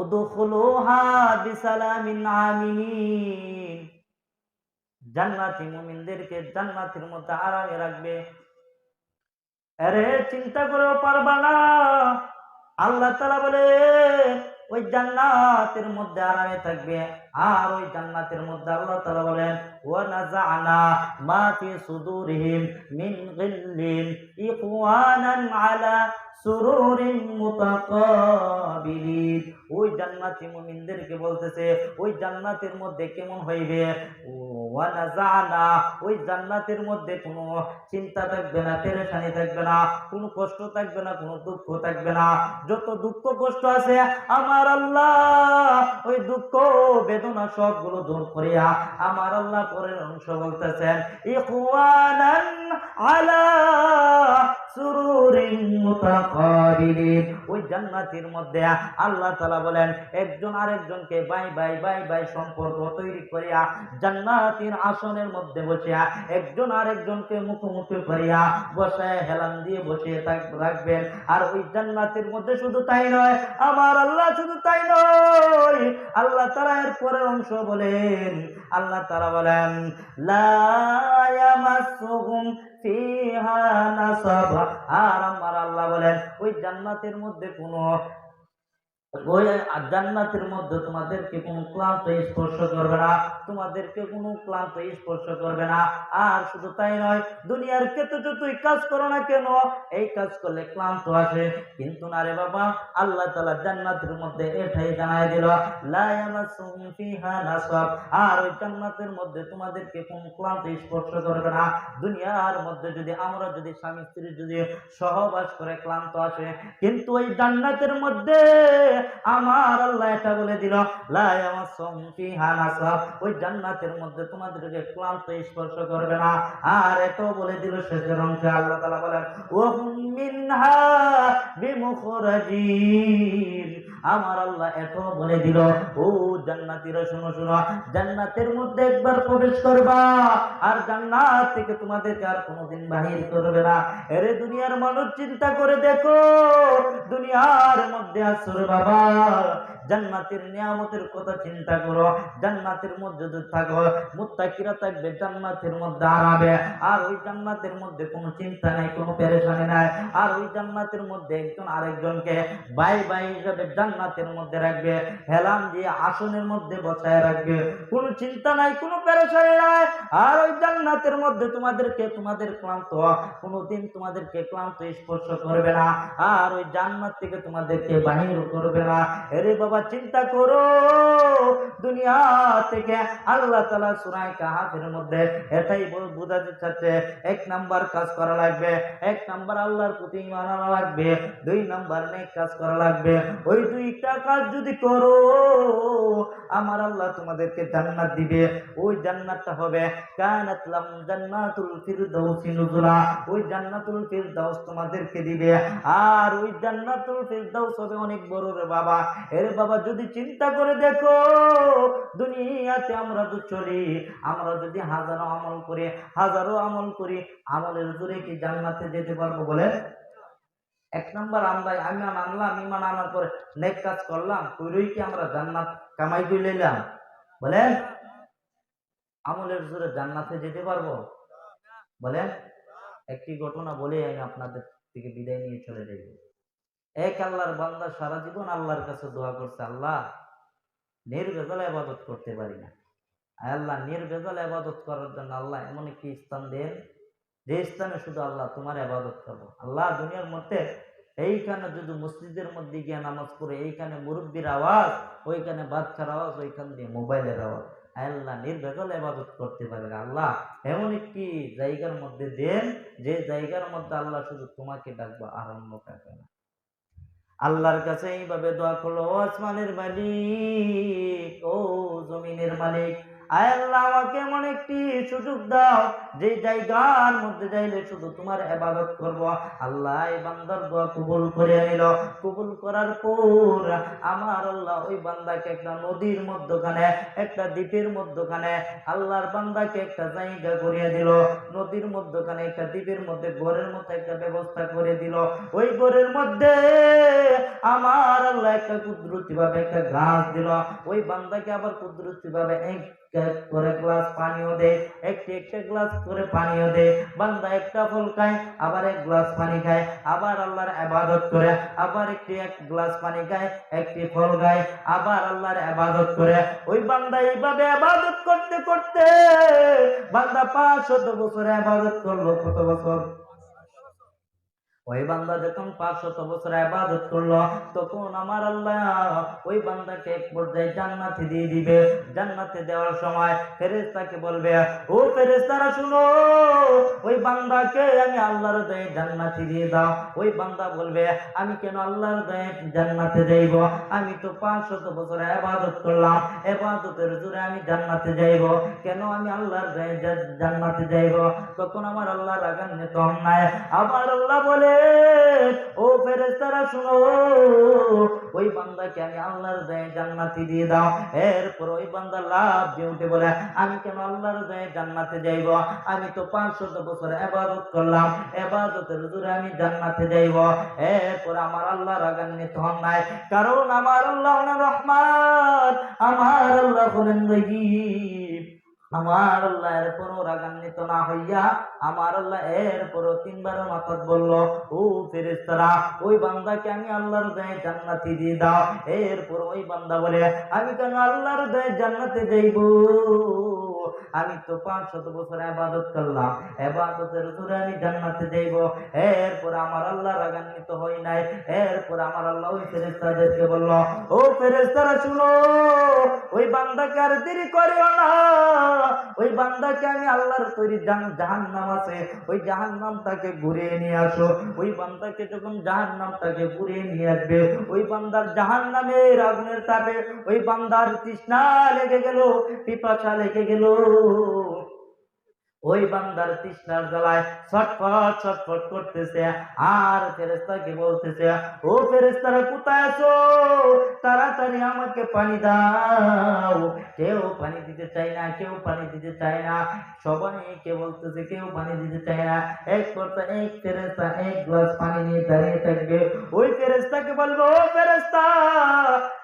উদখুলুহা বিসালামিন আমিনিন, জান্নাতি মুমিনদেরকে জান্নাতের মধ্যে আরামে রাখবে। আরে চিন্তা করেও পারবা না, আল্লাহ তাআলা বলে ওই জান্নাতের মধ্যে আরামে থাকবে। আর ওই জান্নাতের মধ্যে আল্লাহ তাআলা বলেন, ওয়া নাযা'না মা ফি সুদুরিহিম মিন গিল্লিন ইখওয়ানান আলা সুরুরিন মুতাকাবিলিন। ওই জান্নাতি মুমিনদেরকে বলতেছে ওই জান্নাতের মধ্যে কেমন হইবে? ওয়া নাযা'না, ওই জান্নাতের মধ্যে কোনো চিন্তা থাকবে না, পেরেশানি থাকবে না, কোনো কষ্ট থাকবে না, কোনো দুঃখ থাকবে না। যত দুঃখ কষ্ট আছে আমার আল্লাহ ওই দুঃখ বেদনা সবগুলো দূর করিয়া আমার আল্লাহ পরের অংশ বলতেছেন, ইখওয়ানান আলা সুরুরিন মুতাকাবিলিন। ওই জান্নাতের মধ্যে আল্লাহ তাআলা বলেন একজন আরেকজনকে বাই বাই বাই বাই সম্পর্ক তৈরি করিয়া জান্নাতের আসনের মধ্যে বসিয়া একজন আরেকজনকে মুখোমুখি করিয়া বসায় হেলান দিয়ে বসিয়ে রাখবেন। আর ওই জান্নাতের মধ্যে শুধু তাই নয়, আমার আল্লাহ শুধু তাই নয়, আল্লাহ তাআলা এর পরের অংশ বলেন, আল্লাহ তাআলা বলেন, লা ইয়ামাসসুহুম ফিহা নাসাব। আর আমার আল্লাহ বলেন ওই জান্নাতের মধ্যে কোনো ওই জান্নাতের মধ্যে তোমাদেরকে কোনো ক্লান্ত স্পর্শ করবে না, তোমাদেরকে কোনো ক্লান্ত স্পর্শ করবে না। আর শুধু তাই নয়, দুনিয়ার ক্ষেত্রে তুই কাজ করো না কেন, এই কাজ করলে ক্লান্ত আসে, কিন্তু না রে বাবা, আল্লাহ তাআলা জান্নাতের মধ্যে এটাই জানায় দিল, লা ইয়ামাসসুহুম ফিহা নাসাব। আর ওই জান্নাতের মধ্যে তোমাদেরকে কোনো ক্লান্ত স্পর্শ করবে না। দুনিয়ার মধ্যে যদি আমরা যদি স্বামী স্ত্রী যদি সহবাস করে ক্লান্ত আসে, কিন্তু ওই জান্নাতের মধ্যে আমার আল্লাহ এটা বলে দিল, লা ইয়ামাসসুহুম ফিহা নাসাব, ওই জান্নাতের মধ্যে তোমাদেরকে ক্লান্ত স্পর্শ করবে না। আর এটাও বলে দিল শেষের অংশে আল্লাহ তাআলা বলেন, ওয়া হুম মিনহা বিমুখরাজিন। আমার আল্লাহ এটাও বলে দিল, ও জান্নাতীরা শোনো শোনো, জান্নাতের মধ্যে একবার প্রবেশ করবা আর জান্নাত থেকে তোমাদেরকে আর কোনোদিন বাহির করবে না। এরে দুনিয়ার মানুষ চিন্তা করে দেখো, দুনিয়ার মধ্যে আসরে বাবা, জান্নাতের নিয়ামতের কথা চিন্তা করো। জান্নাতের মধ্যে যদি থাকো, মুত্তাকিরা থাকবে জান্নাতের মধ্যে আরামে। আর ওই জান্নাতের মধ্যে কোনো চিন্তা নাই, কোনো পেরেশানি নাই। আর ওই জান্নাতের মধ্যে একজন আরেকজনকে বাই বাই হিসাবে জান্নাতের মধ্যে রাখবে, হেলান দিয়ে আসনের মধ্যে বসায় রাখবে, কোনো চিন্তা নাই, কোনো পেরেশানি নাই। আর ওই জান্নাতের মধ্যে তোমাদেরকে তোমাদের ক্লান্ত কোনোদিন তোমাদেরকে ক্লান্ত স্পর্শ করবে না। আর ওই জান্নাত থেকে তোমাদেরকে বাহির করবে না। এরে বাবা, বাবা চিন্তা করো, দুনিয়া থেকে আল্লাহ তাআলা সূরা কাহাফের মধ্যে এটাই বোঝাতে চাচ্ছে, এক নাম্বার কাজ করা লাগবে, এক নাম্বার আল্লাহর প্রতি ঈমান আনা লাগবে, দুই নাম্বার নেক কাজ করা লাগবে। ওই দুইটা কাজ যদি করো আমার আল্লাহ তোমাদেরকে জান্নাত দিবে। ওই জান্নাতটা হবে কানাত লাম জান্নাতুল ফিরদাউসি নুজুলা, ওই জান্নাতুল ফিরদাউস তোমাদেরকে দিবে। আর ওই জান্নাতুল ফিরদাউস হবে অনেক বড় রে বাবা। এর বাবা যদি চিন্তা করে দেখো, দুনিয়াতে আমরা তো চলি, আমরা যদি হাজারো আমল করি, হাজারো আমল করি, আমলের জোরে কি জান্নাতে যেতে পারবো বলে? এক নাম্বার আমরা আমি আনলাম, ইমান আনার পরে নেক কাজ করলাম, কইরই কি আমরা জান্নাত কামাই করে লইলাম বলেন? আমলের জোরে জান্নাতে যেতে পারবো বলেন? একটি ঘটনা বলে আমি আপনাদের থেকে বিদায় নিয়ে চলে যাই। এক আল্লাহর বান্দা সারা জীবন আল্লাহর কাছে দোয়া করছে, আল্লাহ নির্ভেজাল ইবাদত করতে পারি না, আল্লাহ নির্ভেজাল ইবাদত করার জন্য আল্লাহ এমন একটি স্থান দেন যে স্থানে শুধু আল্লাহ তোমার ইবাদত করবো। আল্লাহ দুনিয়ার মধ্যে এইখানে যদি মসজিদের মধ্যে গিয়ে নামাজ পড়ে, এইখানে মুরব্বীর আওয়াজ, ওইখানে বাচ্চার আওয়াজ, ওইখান দিয়ে মোবাইলের আওয়াজ, আল্লাহ নির্ভেজাল ইবাদত করতে পারে না। আল্লাহ এমন একটি জায়গার মধ্যে দেন যে জায়গার মধ্যে আল্লাহ শুধু তোমাকে ডাকবো আর অন্য কাউকে না। আল্লাহর কাছে এইভাবে দোয়া করলো, ও আসমানের মালিক, ও জমিনের মালিক, আয় আল্লাহ আমাকে এমন একটি সুযোগ দাও যে জায়গার মধ্যে যাইলে শুধু তোমার ইবাদত করব। আল্লাহ এই বান্দার দোয়া কবুল করে নিল। কবুল করার পর আমার আল্লাহ ওই বান্দাকে একটা নদীর মধ্যখানে, একটা দ্বীপের মধ্যখানে আল্লাহর বান্দাকে একটা জায়গা করিয়ে দিল। নদীর মধ্যখানে একটা দ্বীপের মধ্যে ঘরের মতো একটা ব্যবস্থা করে দিল। ওই ঘরের মধ্যে আমার আল্লাহ একটা কুদরতি ভাবে একটা গাছ দিল। ওই বান্দাকে আবার কুদরতি ভাবে এক করে গ্লাস পানিও দে, একটি একটা গ্লাস করে পানিও দে। বান্দা একটা ফল খায়, আবার এক গ্লাস পানি খায়, আবার আল্লাহর ইবাদত করে, আবার একটি এক গ্লাস পানি খায়, একটি ফল খায়, আবার আল্লাহর ইবাদত করে। ওই বান্দা এইভাবে ইবাদত করতে করতে বান্দা 500 বছর ইবাদত করলো। কত বছর? ওই বান্দা যখন 500 বছর ইবাদত করলো, তখন আমার আল্লাহ ওই বান্দাকে এক পর্যায়ে জান্নাতে দিয়ে দিবে। জান্নাতে দেওয়ার সময় ফেরেশতাকে বলবে, ও ফেরেশতারা শুনো, ওই বান্দাকে আমি আল্লাহর দয়ে জান্নাতে দিয়ে দাও। ওই বান্দা বলবে, আমি কেন আল্লাহর দয়ে জান্নাতে যাইব? আমি তো 500 বছর ইবাদত করলাম, ইবাদতের জোরে আমি জান্নাতে যাইব, কেন আমি আল্লাহর দয়ে জান্নাতে যাইব? তখন আমার আল্লাহ রাগান্বিত হন নাই। আমার আল্লাহ বলে, ও ফেরেশতারা শুনো, ওই বান্দাকে আমি আল্লাহর দয়ে জান্নাতে দিয়ে দাও। এরপর ওই বান্দা লাভ দিয়ে উঠে বলে, আমি কেন আল্লাহর দয়ে জান্নাতে যাইব? আমি তো 500 বছর ইবাদত করলাম, ইবাদতের জোরে আমি জান্নাতে যাইব। এরপর আমার আল্লাহ রাগান্বিত হন নাই, কারণ আমার আল্লাহ হলেন রহমান, আমার আল্লাহ হলেন রহিম। আমার আল্লাহ এরপরও রাগান্বিত না হইয়া আমার আল্লাহ এরপরও 3 বার মাতাত বলল, ও ফেরেশতারা, ওই বান্দাকে আমি আল্লাহর দয়ে জান্নাতে দিয়ে দাও। এরপর ওই বান্দা বলে, আমি কেন আল্লাহর দয়ে জান্নাতে যাইব? আমি তো 500 বছর ইবাদত করলাম, ইবাদতের জোরে আমি জান্নাতে যাইব। এরপর আমার আল্লাহ রাগান্বিত হই নাই। এরপর আমার আল্লাহ ওই ফেরেশতাদেরকে বলল, ও ফেরেশতারা শুনো, ওই বান্দাকে আর দেরি করিও না। ওই বান্দাকে আমি আল্লাহর তৈরি জাহান্নাম আছে, ওই জাহান্নামটাকে ঘুরিয়ে নিয়ে আসো। ওই বান্দাকে যখন জাহান্নামটাকে ঘুরিয়ে নিয়ে আসবে, ওই বান্দার জাহান্নামের আগুনের তাপে ওই বান্দার তৃষ্ণা লেগে গেল, পিপাসা লেগে গেল। ওই বান্দার তৃষ্ণার জ্বালায় ছটফট ছটফট করতেছে, আর ফেরেশতাকে বলতেছে, ও ফেরেশতারা কোথায় আছো? তাড়াতাড়ি আমাকে পানি দাও। কেউ পানি দিতে চায় না, কেউ পানি দিতে চায় না, সবাইকে বলতেছে কেউ পানি দিতে চায় না। এক পর্যায়ে এক ফেরেশতা এক গ্লাস পানি নিয়ে দাঁড়িয়ে থাকবে। ওই ফেরেশতাকে বলবো, ও ফেরেশতা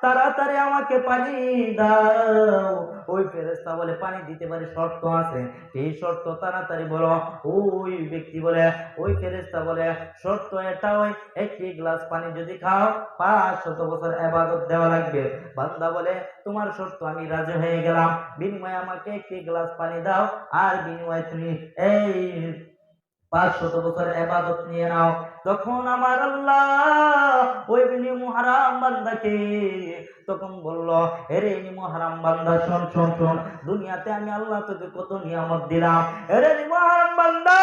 তাড়াতাড়ি আমাকে পানি দাও। ওই ফেরেশতা বলে, পানি দিতে পারে, শর্ত আছে। এই শর্ত তাড়াতাড়ি বলো। ওই ব্যক্তি বলে, ওই ফেরেশতা বলে, শর্ত এটা, ওই একটি গ্লাস পানি যদি খাও 500 বছর ইবাদত দেওয়া লাগবে। বান্দা বলে, তোমার শর্ত আমি রাজি হয়ে গেলাম, বিনিময়ে আমাকে একটি গ্লাস পানি দাও, আর বিনিময়ে তুমি এই 500 বছর ইবাদত নিয়ে নাও। তখন আমার আল্লাহ ওই মুহারাম বান্দাকে তখন বলল, এরে নিমো হারাম বান্দা, শোন শোন শোন, দুনিয়াতে আমি আল্লাহ তোকে কত নিয়ামত দিলাম। এরে নিমো হারাম বান্দা,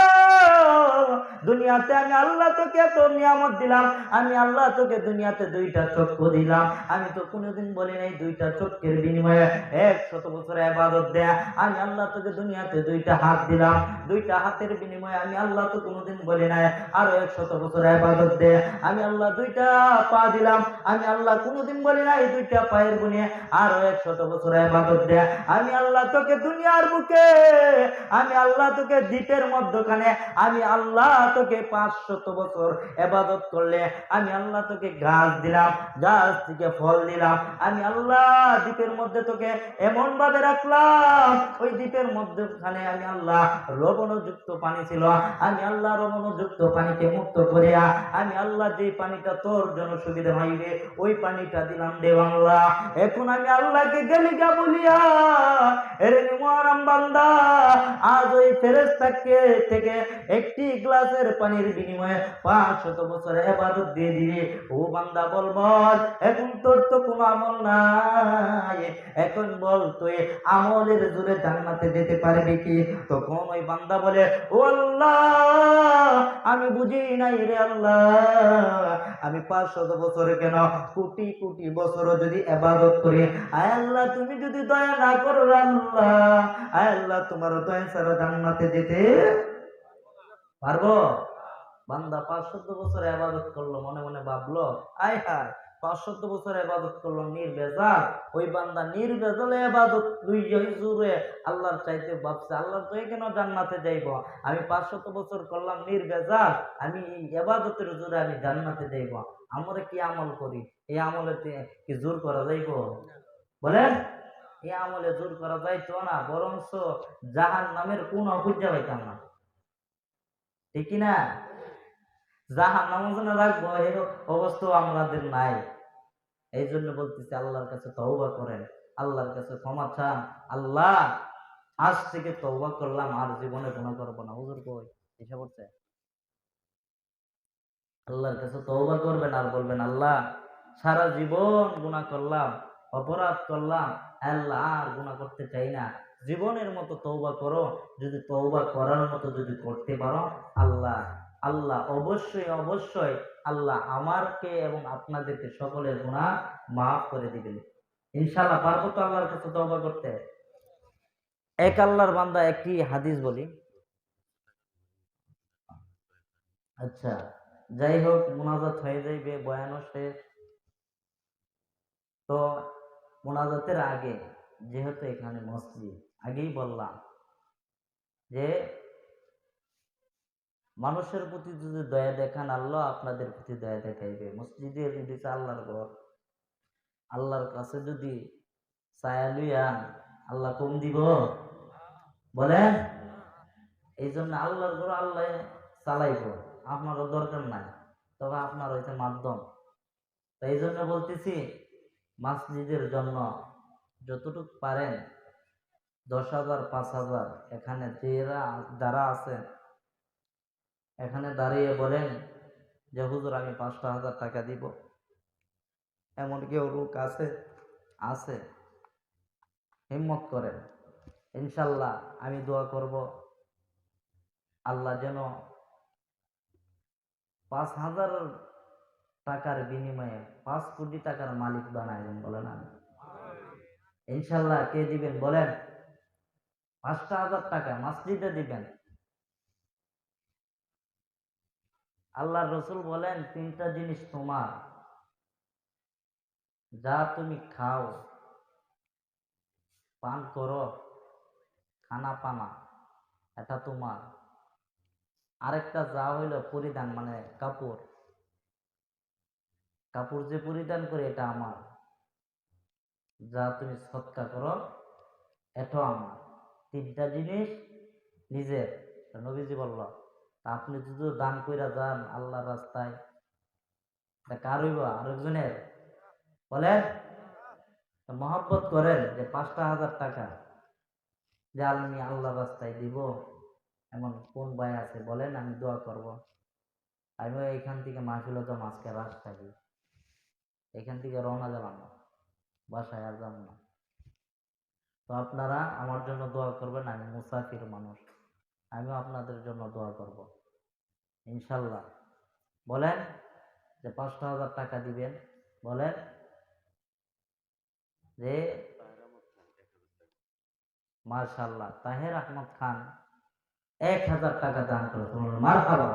দুনিয়াতে আমি আল্লাহ তোকে এত নিয়ামত দিলাম। আমি আল্লাহ তোকে দুনিয়াতে দুইটা চক্ষু দিলাম। আমি তো কোনোদিন বলি নাই দুইটা চক্ষের বিনিময়ে 100 বছর ইবাদত দেয়া। আমি আল্লাহ তোকে দুনিয়াতে দুইটা হাত দিলাম, দুইটা হাতের বিনিময়ে আমি আল্লাহ তো কোনোদিন বলি নাই আরো 100 বছর ইবাদত দে। আমি আল্লাহ দুইটা পা দিলাম, আমি আল্লাহ কোনোদিন বলি নাই দুইটা পায়ের গুণে আরো 100 বছর ইবাদত দে। আমি আল্লাহ তোকে দুনিয়ার বুকে, আমি আল্লাহ তোকে দ্বীপের মধ্যখানে, আমি আল্লাহ তোকে 500 বছর ইবাদত করলে আমি আল্লাহ তোকে গাছ দিলাম, গাছ থেকে ফল দিলাম। আমি আল্লাহ দ্বীপের মধ্যে তোকে এমন ভাবে রাখলাম, ওই দ্বীপের মধ্যখানে আমি আল্লাহ লবণযুক্ত পানি ছিল, আমি আল্লাহ লবণযুক্ত পানিকে মুক্ত করিয়া আমি আল্লাহ যে পানিটা তোর জন্য সুবিধা হইবে ওই পানিটা দিলাম দেব আল্লাহ। এখন আমি আল্লাহকে গেলিগা বলিয়া, এরে মুহারাম বান্দা, আজ ওই ফেরেশতাকে থেকে একটি গ্লাসের পানির বিনিময়ে 500 বছর ইবাদত দিয়ে দিবে। ও বান্দা বল বল, এখন তোর তো কোনো আমল নাই, এখন বল তুই আমলের জোরে জান্নাতে যেতে পারবি কি? তখন ওই বান্দা বলে, ও আল্লাহ, আমি বুঝি নাই রে আল্লাহ, আমি 500 বছরে কেন কোটি কোটি বছরও যদি ইবাদত করি, আয় আল্লাহ তুমি যদি দয়া না করো আল্লাহ, আয় আল্লাহ তোমার দয়া ছাড়া জান্নাতে যেতে পারবো? বান্দা 500 বছর ইবাদত করলো, মনে মনে ভাবলো, আয় হায় 500 বছর ইবাদত করলো নির্বেজাল। ওই বান্দা নির্বেজালে ইবাদত জুড়ে আল্লাহর চাইতে ভাবছে, আল্লাহ তো কেন জান্নাতে যাইব, আমি 500 বছর করলাম নির্বেজাল, আমি ইবাদতের জোরে আমি জান্নাতে যাইব। আমরা কি আমল করি, এই আমলে কি জোর করা যাইব? বলেন, এই আমলে জোর করা যাইতো না, বরঞ্চ জাহান্নামের কোন খুঁজে পাইতাম না, ঠিক কিনা? জাহান্নামের জন্য রাখবো এই অবস্থা আমাদের নাই। এই জন্য বলতেছি আল্লাহর কাছে তওবা করেন, আল্লাহর কাছে ক্ষমা চান। আল্লাহ আজ থেকে তওবা করলাম, আর জীবনে গুনাহ করব না। হুজুর কই এসে পড়ছে? আল্লাহর কাছে তওবা করবেন আর বলবেন, আল্লাহ সারা জীবন গুনাহ করলাম, অপরাধ করলাম, আল্লাহ আর গুনাহ করতে চাই না, জীবনের মতো তওবা করো। যদি তওবা করার মতো যদি করতে পারো, আল্লাহ আল্লাহ অবশ্যই অবশ্যই আল্লাহ আমারকে এবং আপনাদেরকে সকলের গুনাহ মাফ করে দিবেন। ইনশাআল্লাহ পারবো তো আল্লাহর কাছে তওবা করতে? এক আল্লাহর বান্দা একটি হাদিস বলি। আচ্ছা, যাই হোক, মুনাজাত হয়ে যাইবে, বয়ানও শেষ। তো মুনাজাতের আগে, যেহেতু এখানে মসজিদ, আগেই বললাম যে মানুষের প্রতি যদি দয়া দেখান, আল্লাহ আপনাদের প্রতি দয়া দেখাইবে। মসজিদের দিকে আল্লাহর ঘর, আল্লাহর কাছে যদি ছায়া লইয়ান, আল্লাহ কম দিব? বলেন, এই জন্য আল্লাহর ঘর আল্লাহ চালাইব, আপনারও দরকার নাই, তবে আপনার হইতে মাধ্যম। তো এই জন্য বলতেছি, মসজিদের জন্য যতটুকু পারেন, 10,000 5,000, এখানে যারা আছেন এখানে দাঁড়িয়ে বলেন যে হুজুর আমি 5,000 টাকা দিব। এমন কেউ লোক আছে? আছে? হিম্মত করেন, ইনশাল্লাহ আমি দোয়া করব আল্লাহ যেন 5,000 টাকার বিনিময়ে 5 কোটি টাকার মালিক বানায় দেন। বলেন আমি ইনশাল্লাহ। কে দিবেন বলেন? 5,000 টাকা মসজিদে দিবেন। আল্লাহর রসুল বলেন, 3টা জিনিস তোমার, যা তুমি খাও, পান করো, খানা পানা, এটা তোমার। আরেকটা যা হইল পরিধান, মানে কাপড়, কাপড় যে পরিধান করে এটা আমার। যা তুমি সৎকার করো এটাও আমার। 3টা জিনিস নিজের। নবীজি বলল, আপনি যদি দান কইরা যান আল্লাহর রাস্তায়, কার হইব? আরেকজনের। বলেন, মহব্বত করেন যে 5,000 টাকা যে আমি আল্লাহর রাস্তায় দিব, এমন কোন ভাই আছে বলেন, আমি দোয়া করব। আমি এইখান থেকে মাহফিল তো আজকে রাস্তায়, এখান থেকে রওনা দিলাম। বাসায় আর যাব না। তো আপনারা আমার জন্য দোয়া করবেন, আমি মুসাফির মানুষ, আমিও আপনাদের জন্য দোয়া করব ইনশাল্লাহ। বলেন যে 5,000 টাকা দিবেন, বলেন যে মাশাআল্লাহ তাহের আহমদ খান 1,000 টাকা দান করে, মারহাবা।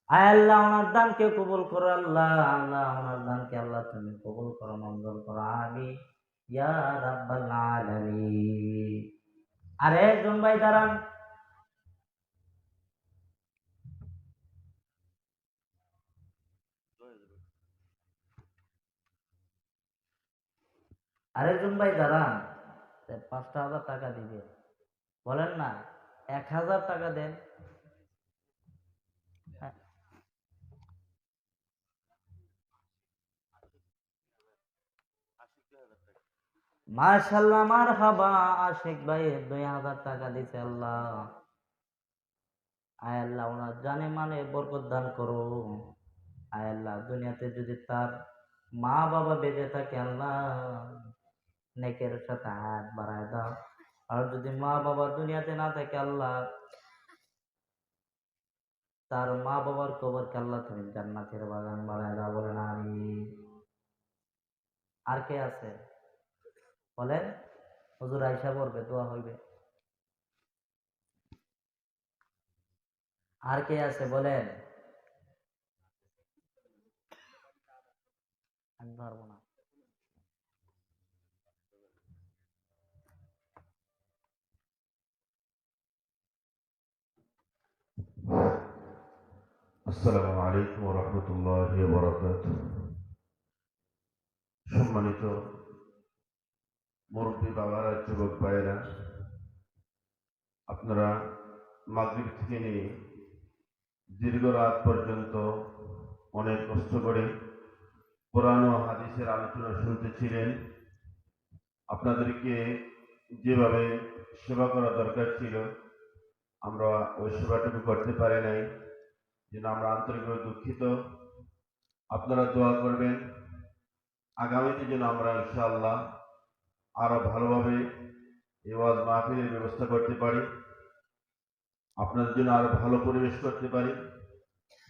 আয় আল্লাহ ওনার দানকে কবুল করো, আল্লাহ আল্লাহ ওনার দানকে আল্লাহ তুমি কবুল করো, মঞ্জুর করো, আমিন ইয়া রাব্বাল আলামিন। আরে একজন ভাই দাঁড়ান, আরেকজন ভাই দাঁড়ান, 5,000 টাকা দিবে, বলেন না 1,000 টাকা দেন। মাশাআল্লাহ মারহাবা, আশিক ভাই 2,000 টাকা দিছে, আল্লাহ আয় আল্লাহ ওনার জানে মানে বরকত দান করো। আয় আল্লাহ দুনিয়াতে যদি তার মা বাবা বেঁচে থাকে আল্লাহ নেকের সাথে হাত বাড়ায় দাও, আর যদি মা বাবা দুনিয়াতে না থাকে আল্লাহ তার মা বাবার কবরকে আল্লাহ তুমি জান্নাতের বাগান বানায় দাও, বলেন আমিন। আর কে আছে বলেন, হুজুর আয়েশা পড়বে, দোয়া হইবে। আর কে আছে বলেন, আমি পারবো না। আসসালামু আলাইকুম ওয়া রাহমাতুল্লাহি ওয়া বারাকাতুহু। সম্মানিত মুরব্বী বাবারা, যুবক ভাইয়েরা, আপনারা মাগরিব থেকে নিয়ে দীর্ঘ রাত পর্যন্ত অনেক কষ্ট করে কোরআন ও হাদিসের আলোচনা শুনতেছিলেন। আপনাদেরকে যেভাবে সেবা করা দরকার ছিল আমরা ওই সেবাটুকু করতে পারি নাই, যেন আমরা আন্তরিকভাবে দুঃখিত। আপনারা দোয়া করবেন আগামীতে যেন আমরা ইনশাআল্লাহ আরো ভালোভাবে এই ওয়াজ মাহফিলের ব্যবস্থা করতে পারি, আপনাদের জন্য আরো ভালো পরিবেশ করতে পারি,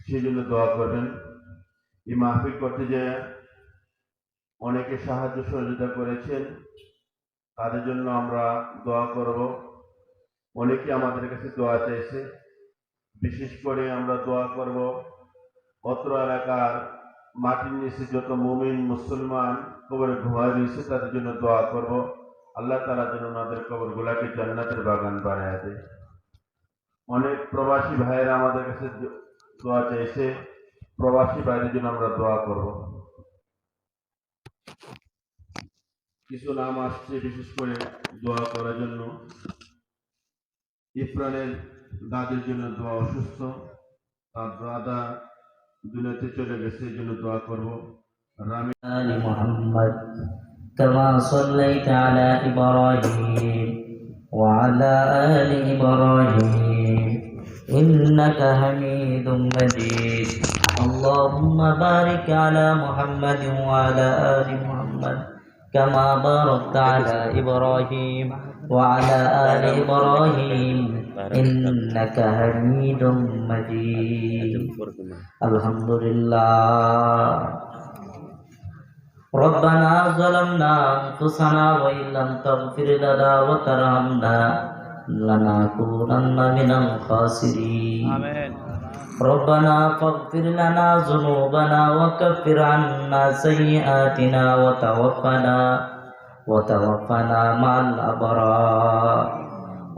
সেই জন্য দোয়া করবেন। এই মাহফিল করতে যে অনেকে সাহায্য সহযোগিতা করেছেন তাদের জন্য আমরা দোয়া করব। অনেকে আমাদের কাছে দোয়া চাইছে, বিশেষ করে আমরা দোয়া করব অত্র এলাকার মাটির নিচে যত মুমিন মুসলমান কবরে ঘুমায় রয়েছে তাদের জন্য দোয়া করব। আল্লাহ তাআলা যেন ওনাদের কবরগুলাকে জান্নাতের বাগান বানায় দেয়। অনেক প্রবাসী ভাইয়েরা আমাদের কাছে দোয়া চাইছে, প্রবাসী ভাইদের জন্য আমরা দোয়া করব। কিছু নাম আসছে বিশেষ করে দোয়া করার জন্য। ইফরানের দাদির জন্য দোয়া, অসুস্থ, তার দাদা দুনিয়াতে চলে গেছে, এই জন্য দোয়া করব। রামি آل محمد كما صليت على إبراهيم وعلى آل إبراهيم إنك حميد مجيد. اللهم بارك على محمد وعلى آل محمد كما باركت على إبراهيم وعلى آل إبراهيم إنك حميد مجيد. الحمد لله. ربنا ظلمنا أنفسنا وإن لم تغفر لنا وترحمنا لنكونن من الخاسرين. ربنا فاغفر لنا ذنوبنا وكفر عنا سيئاتنا وتوفنا مع الأبرار.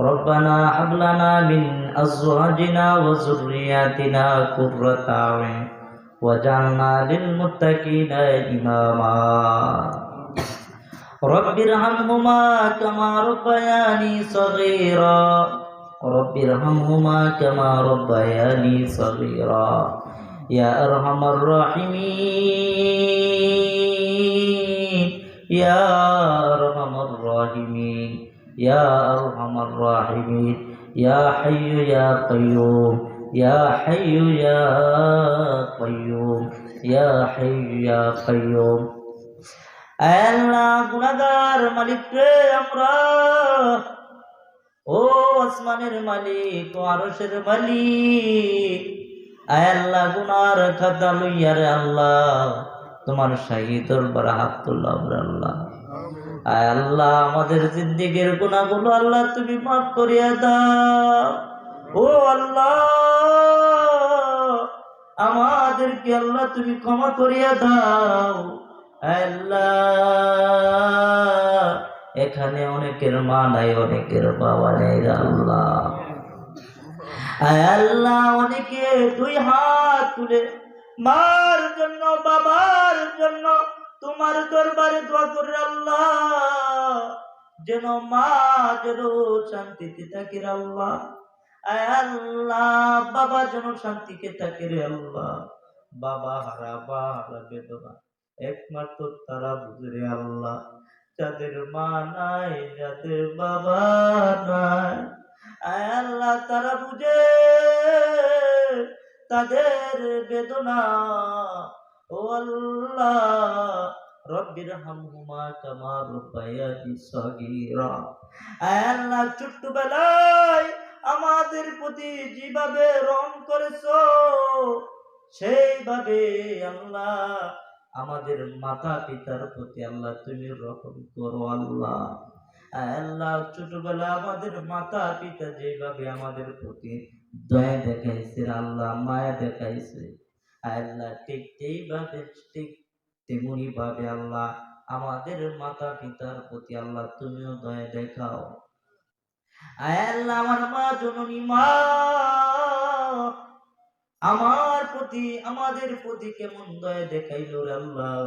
ربنا هب لنا من أزواجنا وذرياتنا قرة أعين وجعلنا للمتقين إماما. رب ارحمهما كما ربياني صغيرا. رب ارحمهما كما ربياني صغيرا. يا أرحم الراحمين يا أرحم الراحمين يا أرحم الراحمين يا حي يا قيوم يا حي يا قيوم يا حي يا قيوم. আয় আল্লাহ গুনাহগার মালিক রে আমরা, ও আসমানের মালিক, ও আরশের মালিক, আয় আল্লাহ গুনার খাতা লইয়া রে আল্লাহ তোমার শাহী দরবারে হাত তুললাম রে আল্লাহ। আয় আল্লাহ আমাদের জিন্দেগীর গুনাহগুলো আল্লাহ তুমি মাফ করিয়া দাও। ও আল্লাহ আমাদেরকে আল্লাহ তুমি ক্ষমা করিয়া দাও। আয় আল্লাহ এখানে অনেকের মা নাই, অনেকের বাবা নাই রে আল্লাহ। আয় আল্লাহ অনেকে দুই হাত তুলে মার জন্য বাবার জন্য তোমার দরবারে দোয়া করে আল্লাহ, যেন মা যেন শান্তিতে থাকে রে আল্লাহ। আয় আল্লাহ বাবা যেন শান্তিতে থাকে রে আল্লাহ। বাবা হারা বা হারা বেদনা একমাত্র তারা বুঝে রে আল্লাহ, যাদের মা নাই, যাদের বাবা নাই। আয় আল্লাহ তারা বুঝে তাদের বেদনা। ও আল্লাহ রব্বির হামহুমা কামা রাব্বায়ানি সগীরা। আয় আল্লাহ ছোট্টবেলায় আমাদের প্রতি যেভাবে রং করেছো সেইভাবে আল্লাহ আমাদের মাতা পিতার প্রতি আল্লাহ তুমি রহম করো আল্লাহ। আল্লাহ ছোটবেলা আমাদের মাতা পিতা যেভাবে আমাদের প্রতি দয়া দেখাইছে আল্লাহ, মায়া দেখাইছে আল্লাহ, ঠিক সেইভাবে ঠিক তেমনি ভাবে আল্লাহ আমাদের মাতা পিতার প্রতি আল্লাহ তুমিও দয়া দেখাও। আল্লাহ আমার মা জননী মা আমার প্রতি আমাদের প্রতি কেমন দয়া দেখাইলো রে আল্লাহ,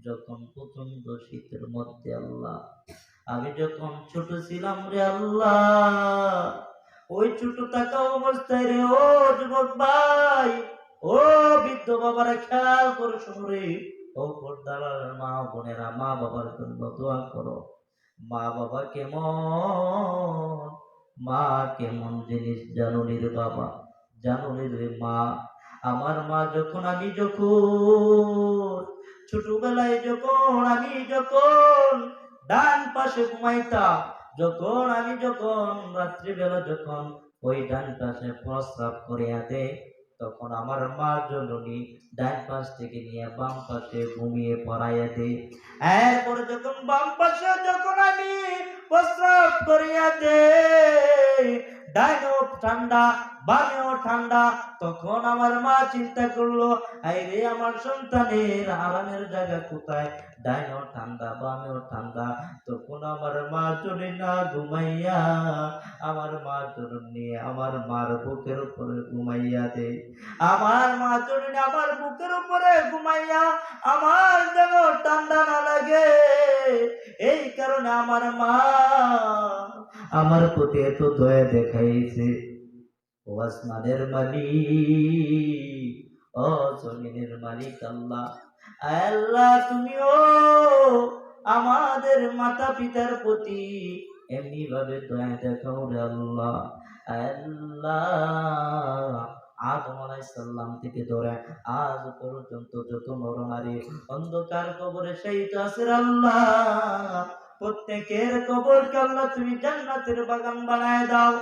যখন প্রচন্ড শীতের মধ্যে আল্লাহ আমি যখন ছোট ছিলাম রে আল্লাহ, ওই ছোট থাকা অবস্থায় রে ও যুবক ভাই, ও বৃদ্ধ বাবারা খেয়াল করে শোনো রে, ও পর্দার মা বোনেরা মা বাবার জন্য দোয়া করো। মা বাবা কেমন, মা কেমন জিনিস জানুনি রে বাবা, জানুনি রে মা। আমার মা যখন আমি যখন ছোটবেলায় আমি যখন ডান পাশে ঘুমাইতাম, যখন রাত্রিবেলা যখন ওই ডান পাশে প্রস্রাব করিয়া দে, তখন আমার মা জননী ডান পাশ থেকে নিয়ে বাম পাশে ঘুমিয়ে পড়াইয়া দে। এরপরে যখন বাম পাশে যখন আমি প্রস্রাব করিয়া দে, ডাইনও ঠান্ডা বামেও ঠান্ডা, তখন আমার মা চিন্তা করলো আইরে আমার সন্তানের আরামের জায়গা কোথায়, ডাইনও ঠান্ডা বামেও ঠান্ডা। তখন আমার মা চলে না ঘুমাইয়া আমার মা চরণ নিয়ে আমার মার বুকের উপরে ঘুমাইয়া দে। আমার মা চলে না আমার বুকের উপরে ঘুমাইয়া আমার যেন ঠান্ডা না লাগে, এই কারণে আমার মা আমার প্রতি এত দয়া দেখাইছে। ও আসমানের মালিক, ও জমিনের মালিক আল্লাহ, আল্লাহ তুমিও আমাদের মাতা পিতার প্রতি এমনি ভাবে দয়া দেখাও রে আল্লাহ। আল্লাহ আদম আলাইহিস সালাম থেকে ধরে আজ পর্যন্ত যত নরনারী অন্ধকার কবরে শহীদ আছে রে আল্লাহ, প্রত্যেকের কবরকে আল্লাহ তুমি জান্নাতের বাগান বানায় দাও।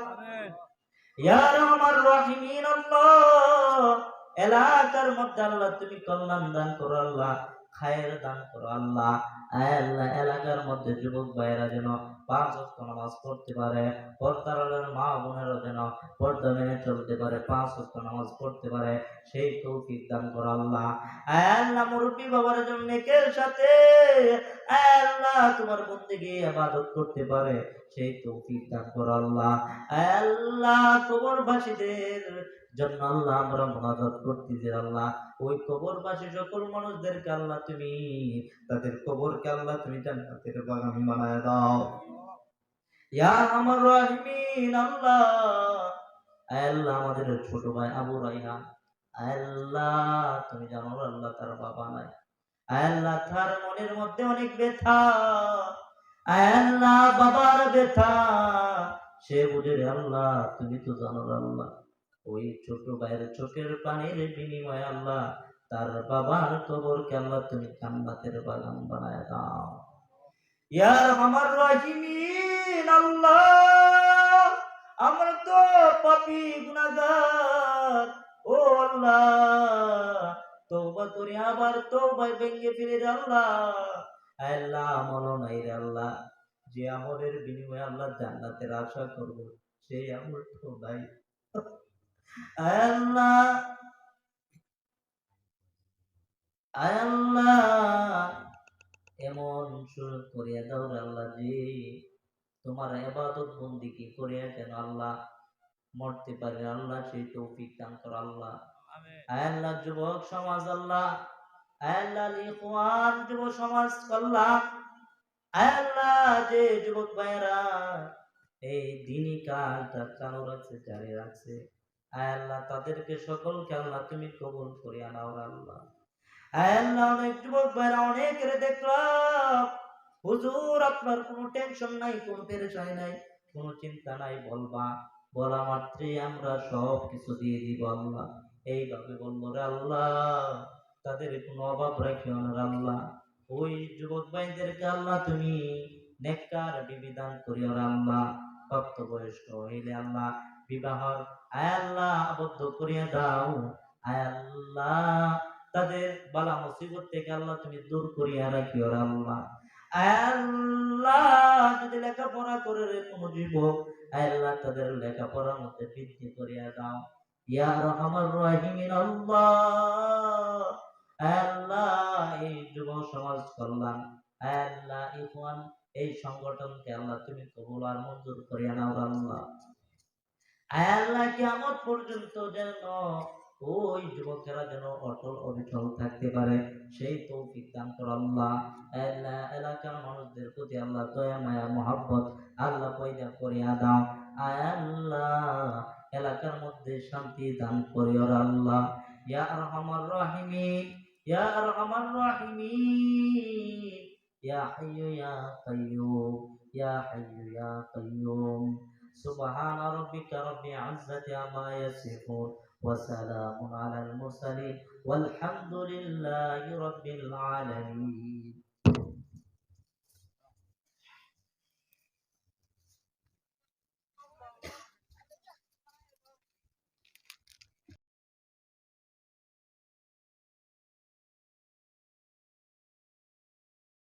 ইয়া রহমান রহিমিন আল্লাহ, এলাকার মধ্যে আল্লাহ তুমি কল্যাণ দান করো আল্লাহ, খায়ের দান করো আল্লাহ। আল্লাহ এলাকার মধ্যে যুবক ভাইয়েরা যেন 5 ওয়াক্ত নামাজ পড়তে পারে, পর্দার মা বোনেরা যেন পর্দা মেনে চলতে পারে, 5 ওয়াক্ত নামাজ পড়তে পারে, সেই তৌফিক দান করো আল্লাহ। আল্লাহ মুরব্বী বাবার জন্য নেকের সাথে আল্লাহ তোমার বন্দেগী ইবাদত করতে পারে, সেই তৌফিক দান করো আল্লাহ। আল্লাহ কবরবাসীদের জন্য আল্লাহ আমরা মুনাজাত করতেছি আল্লাহ, ওই কবরবাসী সকল মানুষদেরকে আল্লাহ তুমি তাদের কবরকে আল্লাহ তুমি জান্নাতের বাগান বানায় দাও। ইয়া আমার রাহিমিন আল্লাহ, আল্লাহ আমাদের ছোট ভাই আবু রায়হান, আল্লাহ তুমি জানো আল্লাহ তার বাবা নাই, আল্লাহ তার মনের মধ্যে অনেক ব্যথা, আল্লাহ বাবার ব্যথা সে বুঝে রে আল্লাহ, তুমি তো জানো আল্লাহ। ওই ছোট ভাইয়ের চোখের পানির বিনিময়ে আল্লাহ তার বাবার কবরকে আল্লাহ তুমি জান্নাতের বাগান বানায় দাও। ইয়া আরহামার রাহিমিন আল্লাহ, আমরা তো পাপী গুনাহগার, ও আল্লাহ তওবা করি আবার তওবায় ভেঙে ফিরে রে আল্লাহ। আয় আল্লাহ আমলও নাই রে আল্লাহ, যে আমলের বিনিময়ে আল্লাহ জান্নাতের আশা করব সেই আমল তো নাই। আয় আল্লাহ, আয় আল্লাহ এমন সুযোগ করিয়া দাও রে আল্লাহ, যে তোমার ইবাদত বন্দিগি করিয়া যেন আল্লাহ মরতে পারে আল্লাহ, সেই তৌফিক দান করো আল্লাহ। আয় আল্লাহ যুবক সমাজ আল্লাহ, আয় আল্লাহ ইখওয়ান যুব সমাজ কল্যাণ, আয় আল্লাহ যে যুবক ভাইয়েরা এই দিনই কাজটা চালু রাখছে, জারি রাখছে, আয় আল্লাহ তাদেরকে সকলকে আল্লাহ তুমি কবুল করিয়া নাও রে আল্লাহ। আয় আল্লাহ অনেক যুবক ভাইরা অনেকের দেখলাম হুজুর আপনার কোনো টেনশন নাই, কোনো পেরেশানি নাই, কোনো চিন্তা নাই, বলা মাত্রই আমরা সব কিছু দিয়ে দিব আল্লাহ, এইভাবে বললো রে আল্লাহ। তাদের কোনো অভাব রাখিও না রে আল্লাহ। ওই যুবক ভাইদেরকে আল্লাহ তুমি নেককার বিবিধান করিও রে আল্লাহ। প্রাপ্তবয়স্ক হইলে আল্লাহ বিবাহর আয় আল্লাহ আবদ্ধ করিয়া দাও। আয় আল্লাহ তাদের বালা মুসিবত থেকে আল্লাহ তুমি দূর করিয়া রাখিও রে আল্লাহ। আয় আল্লাহ যদি লেখাপড়া করে রে কোনো যুবক, আয় আল্লাহ তাদের লেখাপড়ার মধ্যে বৃদ্ধি করিয়া দাও। ইয়া আরহামার রাহিমিন আল্লাহ, আয় আল্লাহ এই যুব সমাজ কল্যাণ, আয় আল্লাহ ইখওয়ান এই সংগঠনকে আল্লাহ তুমি কবুল আর মঞ্জুর করিয়া নাও রে আল্লাহ। আয় আল্লাহ কিয়ামত পর্যন্ত যেন ওই যুবকেরা যেন অটল অবিচল থাকতে পারে সেই তৌফিক দান করো আল্লাহ। আল্লাহ এলাকার মানুষদের প্রতি আল্লাহ দয়া মায়া মহব্বত আল্লাহ পয়দা করিয়া দাও। আয় আল্লাহ এলাকার মধ্যে শান্তি দান করিও আল্লাহ। ইয়া আরহামার রাহিমিন, ইয়া আরহামার রাহিমিন, ইয়া হাইয়্যু ইয়া কাইয়্যুম, ইয়া হাইয়্যু ইয়া কাইয়্যুম। سبحان ربك رب العزة عما يصفون وسلام على المرسلين والحمد لله رب العالمين.